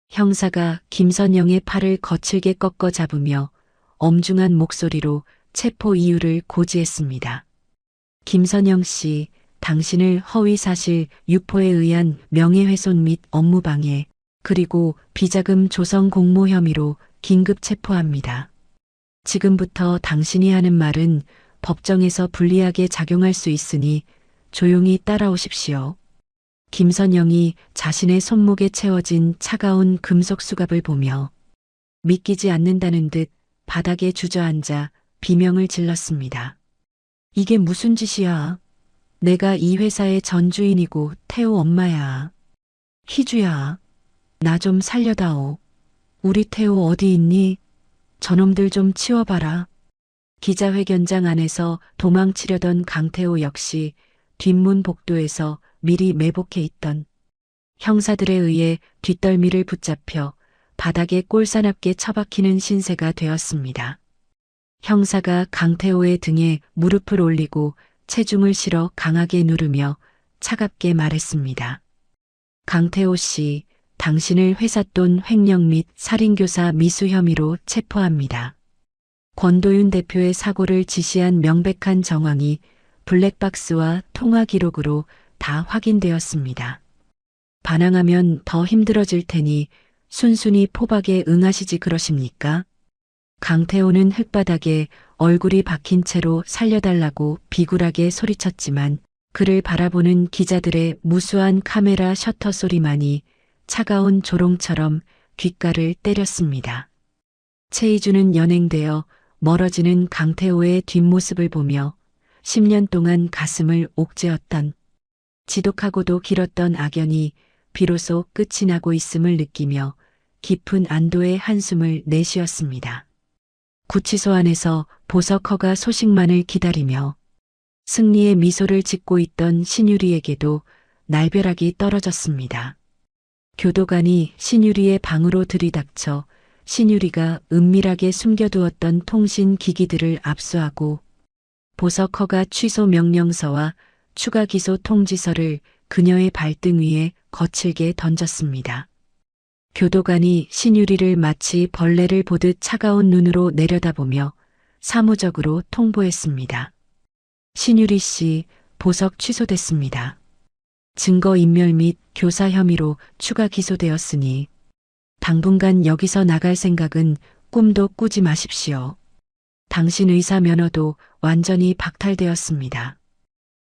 형사가 김선영의 팔을 거칠게 꺾어 잡으며 엄중한 목소리로 체포 이유를 고지했습니다. 김선영 씨, 당신을 허위사실 유포에 의한 명예훼손 및 업무방해, 그리고 비자금 조성 공모 혐의로 긴급 체포합니다. 지금부터 당신이 하는 말은 법정에서 불리하게 작용할 수 있으니 조용히 따라오십시오. 김선영이 자신의 손목에 채워진 차가운 금속 수갑을 보며 믿기지 않는다는 듯 바닥에 주저앉아 비명을 질렀습니다. 이게 무슨 짓이야? 내가 이 회사의 전주인이고 태호 엄마야. 희주야, 나 좀 살려다오. 우리 태호 어디 있니? 저놈들 좀 치워봐라. 기자회견장 안에서 도망치려던 강태호 역시 뒷문 복도에서 미리 매복해 있던 형사들에 의해 뒷덜미를 붙잡혀 바닥에 꼴사납게 처박히는 신세가 되었습니다. 형사가 강태호의 등에 무릎을 올리고 체중을 실어 강하게 누르며 차갑게 말했습니다. 강태호 씨, 당신을 회삿돈 횡령 및 살인교사 미수 혐의로 체포합니다. 권도윤 대표의 사고를 지시한 명백한 정황이 블랙박스와 통화 기록으로 다 확인되었습니다. 반항하면 더 힘들어질 테니 순순히 포박에 응하시지 그러십니까? 강태호는 흙바닥에 얼굴이 박힌 채로 살려달라고 비굴하게 소리쳤지만 그를 바라보는 기자들의 무수한 카메라 셔터 소리만이 차가운 조롱처럼 귓가를 때렸습니다. 최희주는 연행되어 멀어지는 강태호의 뒷모습을 보며 10년 동안 가슴을 옥죄었던 지독하고도 길었던 악연이 비로소 끝이 나고 있음을 느끼며 깊은 안도의 한숨을 내쉬었습니다. 구치소 안에서 보석허가 소식만을 기다리며 승리의 미소를 짓고 있던 신유리에게도 날벼락이 떨어졌습니다. 교도관이 신유리의 방으로 들이닥쳐 신유리가 은밀하게 숨겨두었던 통신 기기들을 압수하고 보석허가 취소 명령서와 추가 기소 통지서를 그녀의 발등 위에 거칠게 던졌습니다. 교도관이 신유리를 마치 벌레를 보듯 차가운 눈으로 내려다보며 사무적으로 통보했습니다. 신유리 씨, 보석 취소됐습니다. 증거인멸 및 교사 혐의로 추가 기소되었으니 당분간 여기서 나갈 생각은 꿈도 꾸지 마십시오. 당신 의사 면허도 완전히 박탈되었습니다.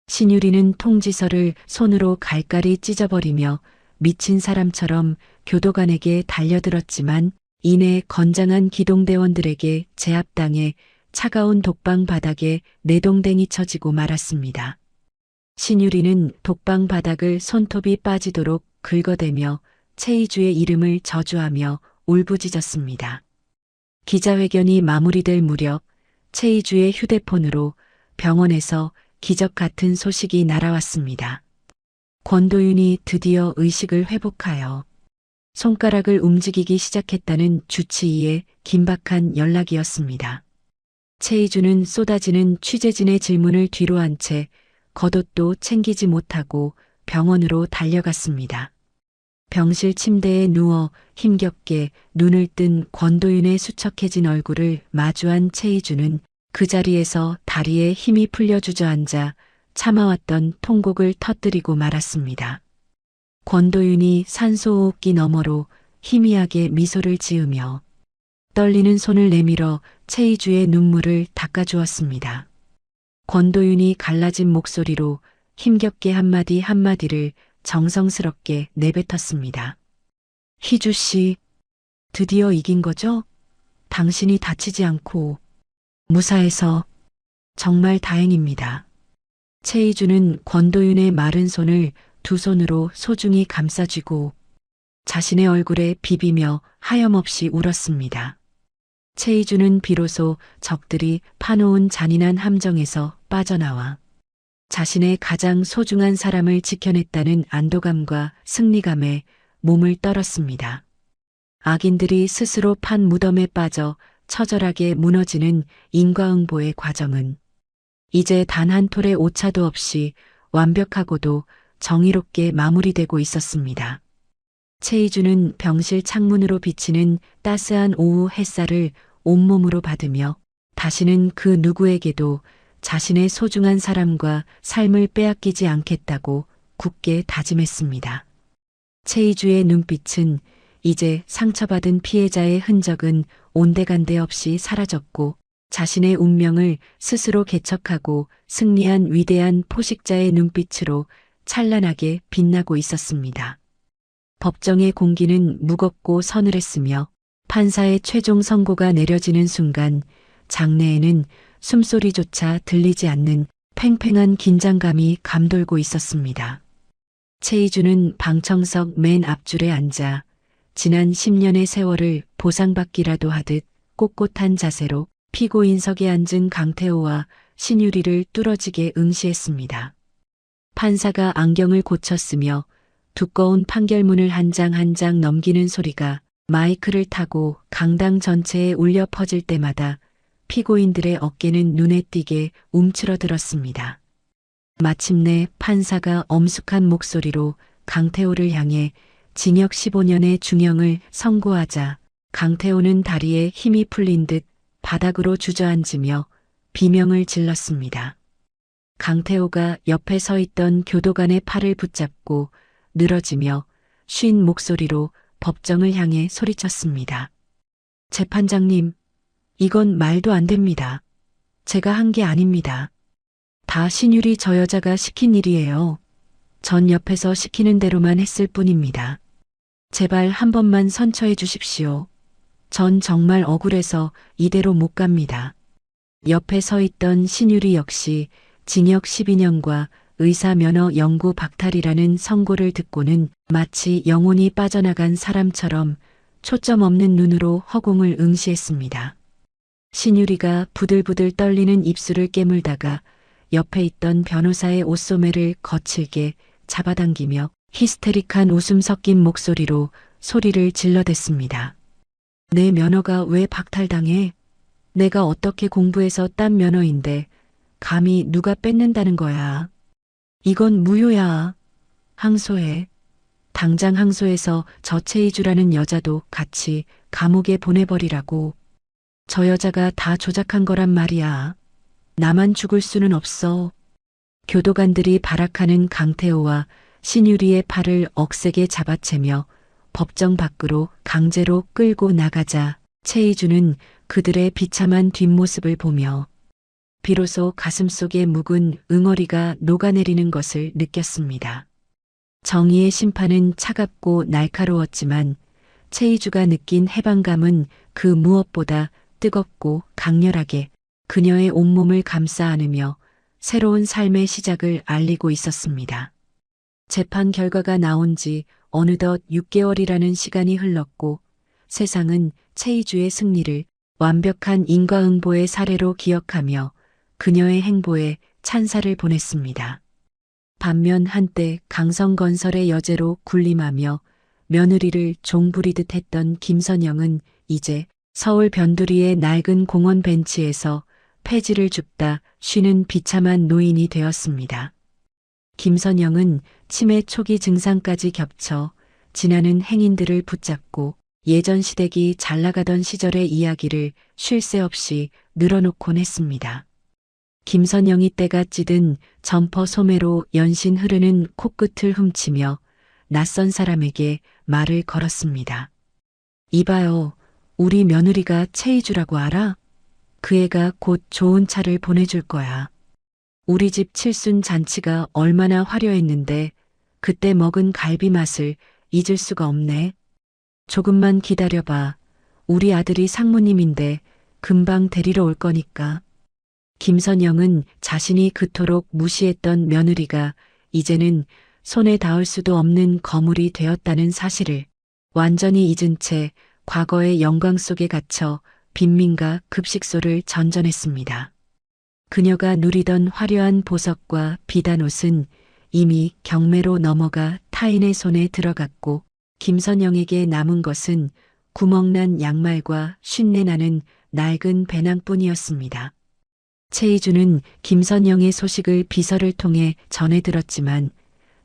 신유리는 통지서를 손으로 갈갈이 찢어버리며 미친 사람처럼 교도관에게 달려들었지만 이내 건장한 기동대원들에게 제압당해 차가운 독방 바닥에 내동댕이 쳐지고 말았습니다. 신유리는 독방 바닥을 손톱이 빠지도록 긁어대며 최희주의 이름을 저주하며 울부짖었습니다. 기자회견이 마무리될 무렵 최희주의 휴대폰으로 병원에서 기적 같은 소식이 날아왔습니다. 권도윤이 드디어 의식을 회복하여 손가락을 움직이기 시작했다는 주치의의 긴박한 연락이었습니다. 최희주는 쏟아지는 취재진의 질문을 뒤로 한 채 겉옷도 챙기지 못하고 병원으로 달려갔습니다. 병실 침대에 누워 힘겹게 눈을 뜬 권도윤의 수척해진 얼굴을 마주한 최희주는 그 자리에서 다리에 힘이 풀려 주저앉아 참아왔던 통곡을 터뜨리고 말았습니다. 권도윤이 산소호흡기 너머로 희미하게 미소를 지으며 떨리는 손을 내밀어 최희주의 눈물을 닦아주었습니다. 권도윤이 갈라진 목소리로 힘겹게 한마디 한마디를 정성스럽게 내뱉었습니다. 희주 씨, 드디어 이긴 거죠? 당신이 다치지 않고 무사해서 정말 다행입니다. 최희주는 권도윤의 마른 손을 두 손으로 소중히 감싸쥐고 자신의 얼굴에 비비며 하염없이 울었습니다. 최희주는 비로소 적들이 파놓은 잔인한 함정에서 빠져나와 자신의 가장 소중한 사람을 지켜냈다는 안도감과 승리감에 몸을 떨었습니다. 악인들이 스스로 판 무덤에 빠져 처절하게 무너지는 인과응보의 과정은 이제 단 한 톨의 오차도 없이 완벽하고도 정의롭게 마무리되고 있었습니다. 최희주는 병실 창문으로 비치는 따스한 오후 햇살을 온몸으로 받으며 다시는 그 누구에게도 자신의 소중한 사람과 삶을 빼앗기지 않겠다고 굳게 다짐했습니다. 최희주의 눈빛은 이제 상처받은 피해자의 흔적은 온데간데 없이 사라졌고 자신의 운명을 스스로 개척하고 승리한 위대한 포식자의 눈빛으로 찬란하게 빛나고 있었습니다. 법정의 공기는 무겁고 서늘했으며 판사의 최종 선고가 내려지는 순간 장내에는 숨소리조차 들리지 않는 팽팽한 긴장감이 감돌고 있었습니다. 최희주는 방청석 맨 앞줄에 앉아 지난 10년의 세월을 보상받기라도 하듯 꼿꼿한 자세로 피고인석에 앉은 강태호와 신유리를 뚫어지게 응시했습니다. 판사가 안경을 고쳤으며 두꺼운 판결문을 한 장 한 장 넘기는 소리가 마이크를 타고 강당 전체에 울려 퍼질 때마다 피고인들의 어깨는 눈에 띄게 움츠러들었습니다. 마침내 판사가 엄숙한 목소리로 강태호를 향해 징역 15년의 중형을 선고하자 강태호는 다리에 힘이 풀린 듯 바닥으로 주저앉으며 비명을 질렀습니다. 강태호가 옆에 서 있던 교도관의 팔을 붙잡고 늘어지며 쉰 목소리로 법정을 향해 소리쳤습니다. 재판장님, 이건 말도 안 됩니다. 제가 한 게 아닙니다. 다 신유리 저 여자가 시킨 일이에요. 전 옆에서 시키는 대로만 했을 뿐입니다. 제발 한 번만 선처해 주십시오. 전 정말 억울해서 이대로 못 갑니다. 옆에 서 있던 신유리 역시 징역 12년과 의사 면허 영구 박탈이라는 선고를 듣고는 마치 영혼이 빠져나간 사람처럼 초점 없는 눈으로 허공을 응시했습니다. 신유리가 부들부들 떨리는 입술을 깨물다가 옆에 있던 변호사의 옷소매를 거칠게 잡아당기며 히스테릭한 웃음 섞인 목소리로 소리를 질러댔습니다. 내 면허가 왜 박탈당해? 내가 어떻게 공부해서 딴 면허인데 감히 누가 뺏는다는 거야. 이건 무효야. 항소해. 당장 항소해서 저 최희주라는 여자도 같이 감옥에 보내버리라고. 저 여자가 다 조작한 거란 말이야. 나만 죽을 수는 없어. 교도관들이 발악하는 강태호와 신유리의 팔을 억세게 잡아채며 법정 밖으로 강제로 끌고 나가자 최희주는 그들의 비참한 뒷모습을 보며 비로소 가슴속에 묵은 응어리가 녹아내리는 것을 느꼈습니다. 정의의 심판은 차갑고 날카로웠지만 최희주가 느낀 해방감은 그 무엇보다 뜨겁고 강렬하게 그녀의 온몸을 감싸 안으며 새로운 삶의 시작을 알리고 있었습니다. 재판 결과가 나온 지 어느덧 6개월이라는 시간이 흘렀고 세상은 최희주의 승리를 완벽한 인과응보의 사례로 기억하며 그녀의 행보에 찬사를 보냈습니다. 반면 한때 강성건설의 여제로 군림하며 며느리를 종부리듯 했던 김선영은 이제 서울 변두리의 낡은 공원 벤치에서 폐지를 줍다 쉬는 비참한 노인이 되었습니다. 김선영은 치매 초기 증상까지 겹쳐 지나는 행인들을 붙잡고 예전 시댁이 잘나가던 시절의 이야기를 쉴 새 없이 늘어놓곤 했습니다. 김선영이 때가 찌든 점퍼 소매로 연신 흐르는 코끝을 훔치며 낯선 사람에게 말을 걸었습니다. 이봐요, 우리 며느리가 최희주라고 알아? 그 애가 곧 좋은 차를 보내줄 거야. 우리 집 칠순 잔치가 얼마나 화려했는데 그때 먹은 갈비 맛을 잊을 수가 없네. 조금만 기다려봐. 우리 아들이 상무님인데 금방 데리러 올 거니까. 김선영은 자신이 그토록 무시했던 며느리가 이제는 손에 닿을 수도 없는 거물이 되었다는 사실을 완전히 잊은 채 과거의 영광 속에 갇혀 빈민가 급식소를 전전했습니다. 그녀가 누리던 화려한 보석과 비단 옷은 이미 경매로 넘어가 타인의 손에 들어갔고 김선영에게 남은 것은 구멍난 양말과 쉰내나는 낡은 배낭뿐이었습니다. 최희주는 김선영의 소식을 비서를 통해 전해 들었지만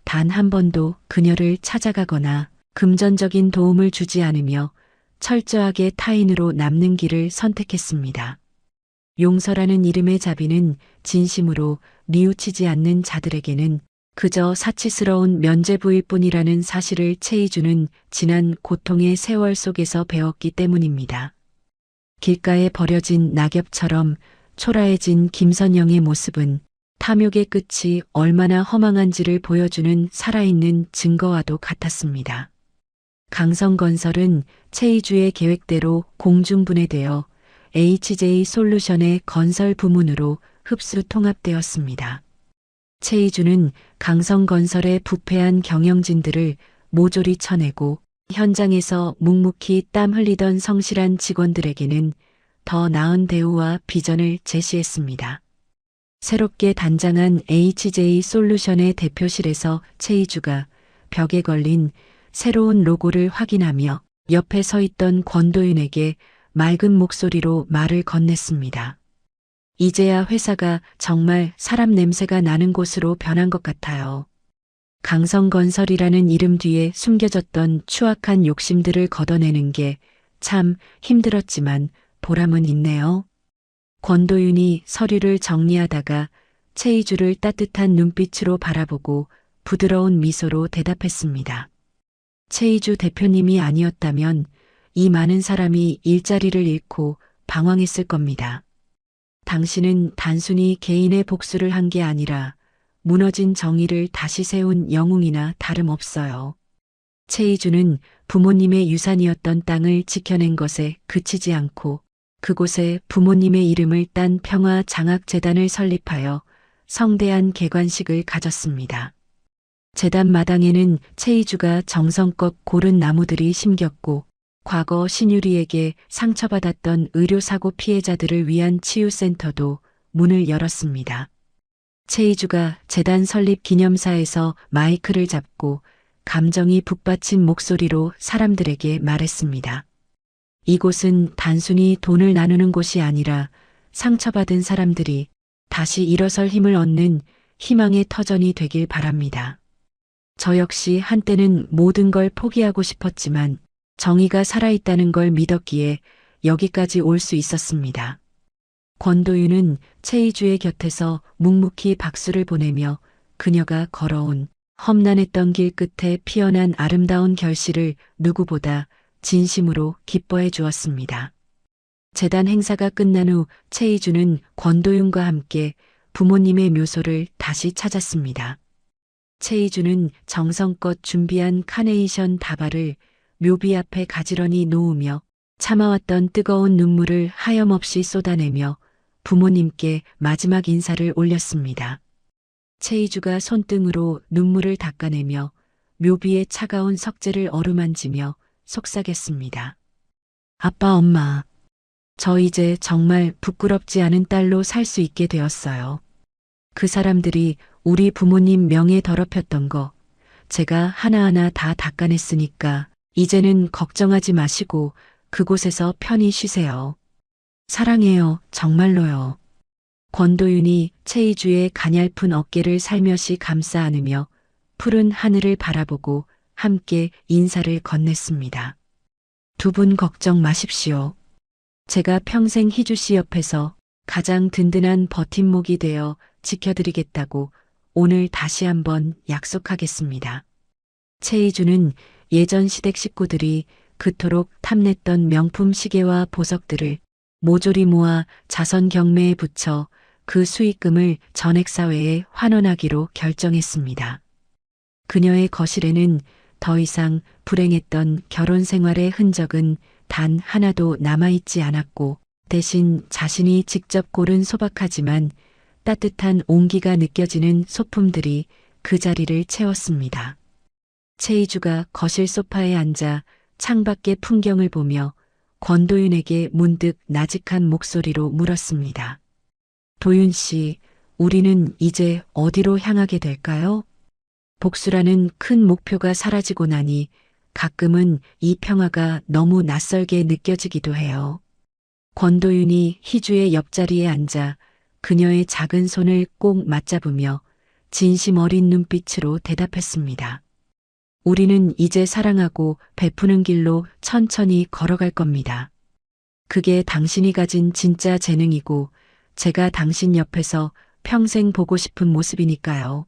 단 한 번도 그녀를 찾아가거나 금전적인 도움을 주지 않으며 철저하게 타인으로 남는 길을 선택했습니다. 용서라는 이름의 자비는 진심으로 뉘우치지 않는 자들에게는 그저 사치스러운 면죄부일 뿐이라는 사실을 최희주는 지난 고통의 세월 속에서 배웠기 때문입니다. 길가에 버려진 낙엽처럼 초라해진 김선영의 모습은 탐욕의 끝이 얼마나 허망한지를 보여주는 살아있는 증거와도 같았습니다. 강성건설은 최희주의 계획대로 공중분해되어 HJ솔루션의 건설 부문으로 흡수 통합되었습니다. 최희주는 강성건설의 부패한 경영진들을 모조리 쳐내고 현장에서 묵묵히 땀 흘리던 성실한 직원들에게는 더 나은 대우와 비전을 제시했습니다. 새롭게 단장한 HJ솔루션의 대표실에서 최희주가 벽에 걸린 새로운 로고를 확인하며 옆에 서 있던 권도윤에게 맑은 목소리로 말을 건넸습니다. 이제야 회사가 정말 사람 냄새가 나는 곳으로 변한 것 같아요. 강성건설이라는 이름 뒤에 숨겨졌던 추악한 욕심들을 걷어내는 게 참 힘들었지만 보람은 있네요. 권도윤이 서류를 정리하다가 최희주를 따뜻한 눈빛으로 바라보고 부드러운 미소로 대답했습니다. 최희주 대표님이 아니었다면 이 많은 사람이 일자리를 잃고 방황했을 겁니다. 당신은 단순히 개인의 복수를 한 게 아니라 무너진 정의를 다시 세운 영웅이나 다름없어요. 최희주는 부모님의 유산이었던 땅을 지켜낸 것에 그치지 않고 그곳에 부모님의 이름을 딴 평화장학재단을 설립하여 성대한 개관식을 가졌습니다. 재단 마당에는 최희주가 정성껏 고른 나무들이 심겼고 과거 신유리에게 상처받았던 의료사고 피해자들을 위한 치유센터도 문을 열었습니다. 최희주가 재단 설립 기념사에서 마이크를 잡고 감정이 북받친 목소리로 사람들에게 말했습니다. 이곳은 단순히 돈을 나누는 곳이 아니라 상처받은 사람들이 다시 일어설 힘을 얻는 희망의 터전이 되길 바랍니다. 저 역시 한때는 모든 걸 포기하고 싶었지만 정의가 살아있다는 걸 믿었기에 여기까지 올 수 있었습니다. 권도윤은 최희주의 곁에서 묵묵히 박수를 보내며 그녀가 걸어온 험난했던 길 끝에 피어난 아름다운 결실을 누구보다 진심으로 기뻐해 주었습니다. 재단 행사가 끝난 후 최희주는 권도윤과 함께 부모님의 묘소를 다시 찾았습니다. 최희주는 정성껏 준비한 카네이션 다발을 묘비 앞에 가지런히 놓으며 참아왔던 뜨거운 눈물을 하염없이 쏟아내며 부모님께 마지막 인사를 올렸습니다. 최희주가 손등으로 눈물을 닦아내며 묘비의 차가운 석재를 어루만지며 속삭였습니다. 아빠, 엄마, 저 이제 정말 부끄럽지 않은 딸로 살 수 있게 되었어요. 그 사람들이 우리 부모님 명예 더럽혔던 거 제가 하나하나 다 닦아냈으니까 이제는 걱정하지 마시고 그곳에서 편히 쉬세요. 사랑해요, 정말로요. 권도윤이 최희주의 가냘픈 어깨를 살며시 감싸 안으며 푸른 하늘을 바라보고 함께 인사를 건넸습니다. 두 분 걱정 마십시오. 제가 평생 희주 씨 옆에서 가장 든든한 버팀목이 되어 지켜드리겠다고 오늘 다시 한번 약속하겠습니다. 최희주는 예전 시댁 식구들이 그토록 탐냈던 명품 시계와 보석들을 모조리 모아 자선 경매에 붙여 그 수익금을 전액사회에 환원하기로 결정했습니다. 그녀의 거실에는 더 이상 불행했던 결혼 생활의 흔적은 단 하나도 남아있지 않았고 대신 자신이 직접 고른 소박하지만 따뜻한 온기가 느껴지는 소품들이 그 자리를 채웠습니다. 최이주가 거실 소파에 앉아 창밖의 풍경을 보며 권도윤에게 문득 나직한 목소리로 물었습니다. 도윤 씨, 우리는 이제 어디로 향하게 될까요? 복수라는 큰 목표가 사라지고 나니 가끔은 이 평화가 너무 낯설게 느껴지기도 해요. 권도윤이 희주의 옆자리에 앉아 그녀의 작은 손을 꼭 맞잡으며 진심 어린 눈빛으로 대답했습니다. 우리는 이제 사랑하고 베푸는 길로 천천히 걸어갈 겁니다. 그게 당신이 가진 진짜 재능이고 제가 당신 옆에서 평생 보고 싶은 모습이니까요.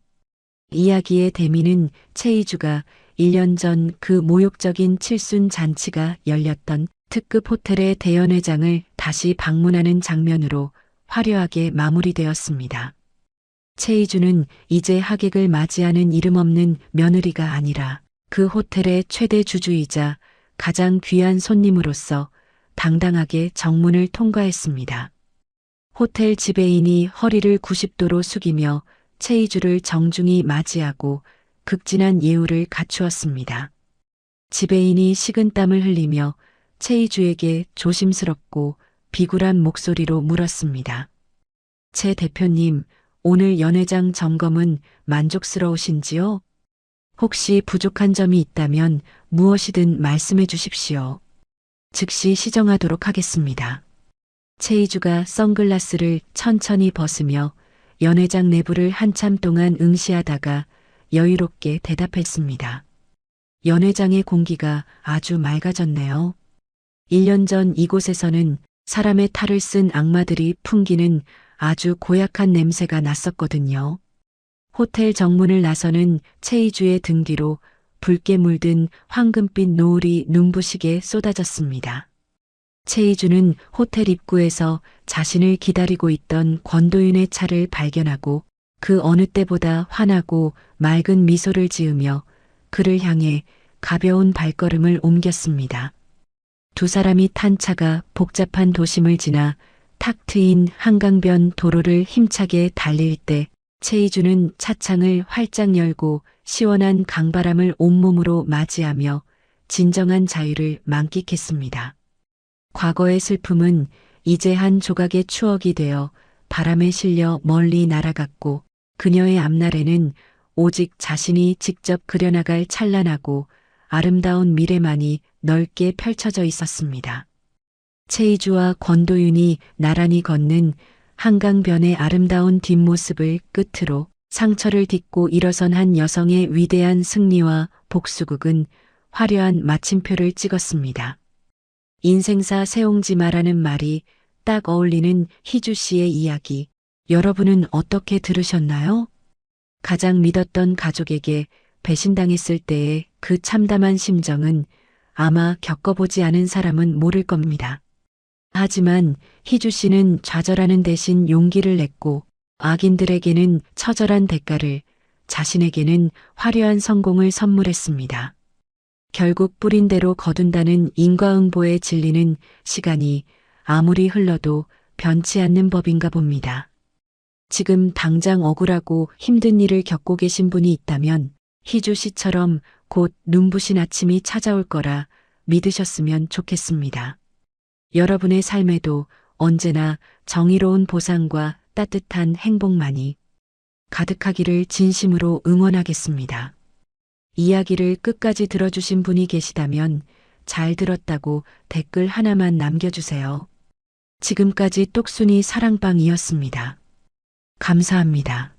이야기의 대미는 최이주가 1년 전 그 모욕적인 칠순 잔치가 열렸던 특급 호텔의 대연회장을 다시 방문하는 장면으로 화려하게 마무리되었습니다. 최이주는 이제 하객을 맞이하는 이름 없는 며느리가 아니라 그 호텔의 최대 주주이자 가장 귀한 손님으로서 당당하게 정문을 통과했습니다. 호텔 지배인이 허리를 90도로 숙이며 최이주를 정중히 맞이하고 극진한 예우를 갖추었습니다. 지배인이 식은땀을 흘리며 최이주에게 조심스럽고 비굴한 목소리로 물었습니다. 최 대표님, 오늘 연회장 점검은 만족스러우신지요? 혹시 부족한 점이 있다면 무엇이든 말씀해 주십시오. 즉시 시정하도록 하겠습니다. 최이주가 선글라스를 천천히 벗으며 연회장 내부를 한참 동안 응시하다가 여유롭게 대답했습니다. 연회장의 공기가 아주 맑아졌네요. 1년 전 이곳에서는 사람의 탈을 쓴 악마들이 풍기는 아주 고약한 냄새가 났었거든요. 호텔 정문을 나서는 최이주의 등 뒤로 붉게 물든 황금빛 노을이 눈부시게 쏟아졌습니다. 최이주는 호텔 입구에서 자신을 기다리고 있던 권도윤의 차를 발견하고 그 어느 때보다 환하고 맑은 미소를 지으며 그를 향해 가벼운 발걸음을 옮겼습니다. 두 사람이 탄 차가 복잡한 도심을 지나 탁 트인 한강변 도로를 힘차게 달릴 때 최이주는 차창을 활짝 열고 시원한 강바람을 온몸으로 맞이하며 진정한 자유를 만끽했습니다. 과거의 슬픔은 이제 한 조각의 추억이 되어 바람에 실려 멀리 날아갔고 그녀의 앞날에는 오직 자신이 직접 그려나갈 찬란하고 아름다운 미래만이 넓게 펼쳐져 있었습니다. 최이주와 권도윤이 나란히 걷는 한강변의 아름다운 뒷모습을 끝으로 상처를 딛고 일어선 한 여성의 위대한 승리와 복수극은 화려한 마침표를 찍었습니다. 인생사 세옹지마라는 말이 딱 어울리는 희주 씨의 이야기. 여러분은 어떻게 들으셨나요? 가장 믿었던 가족에게 배신당했을 때의 그 참담한 심정은 아마 겪어보지 않은 사람은 모를 겁니다. 하지만 희주 씨는 좌절하는 대신 용기를 냈고 악인들에게는 처절한 대가를, 자신에게는 화려한 성공을 선물했습니다. 결국 뿌린 대로 거둔다는 인과응보의 진리는 시간이 아무리 흘러도 변치 않는 법인가 봅니다. 지금 당장 억울하고 힘든 일을 겪고 계신 분이 있다면 희주 씨처럼 곧 눈부신 아침이 찾아올 거라 믿으셨으면 좋겠습니다. 여러분의 삶에도 언제나 정의로운 보상과 따뜻한 행복만이 가득하기를 진심으로 응원하겠습니다. 이야기를 끝까지 들어주신 분이 계시다면 잘 들었다고 댓글 하나만 남겨주세요. 지금까지 똑순이 사랑방이었습니다. 감사합니다.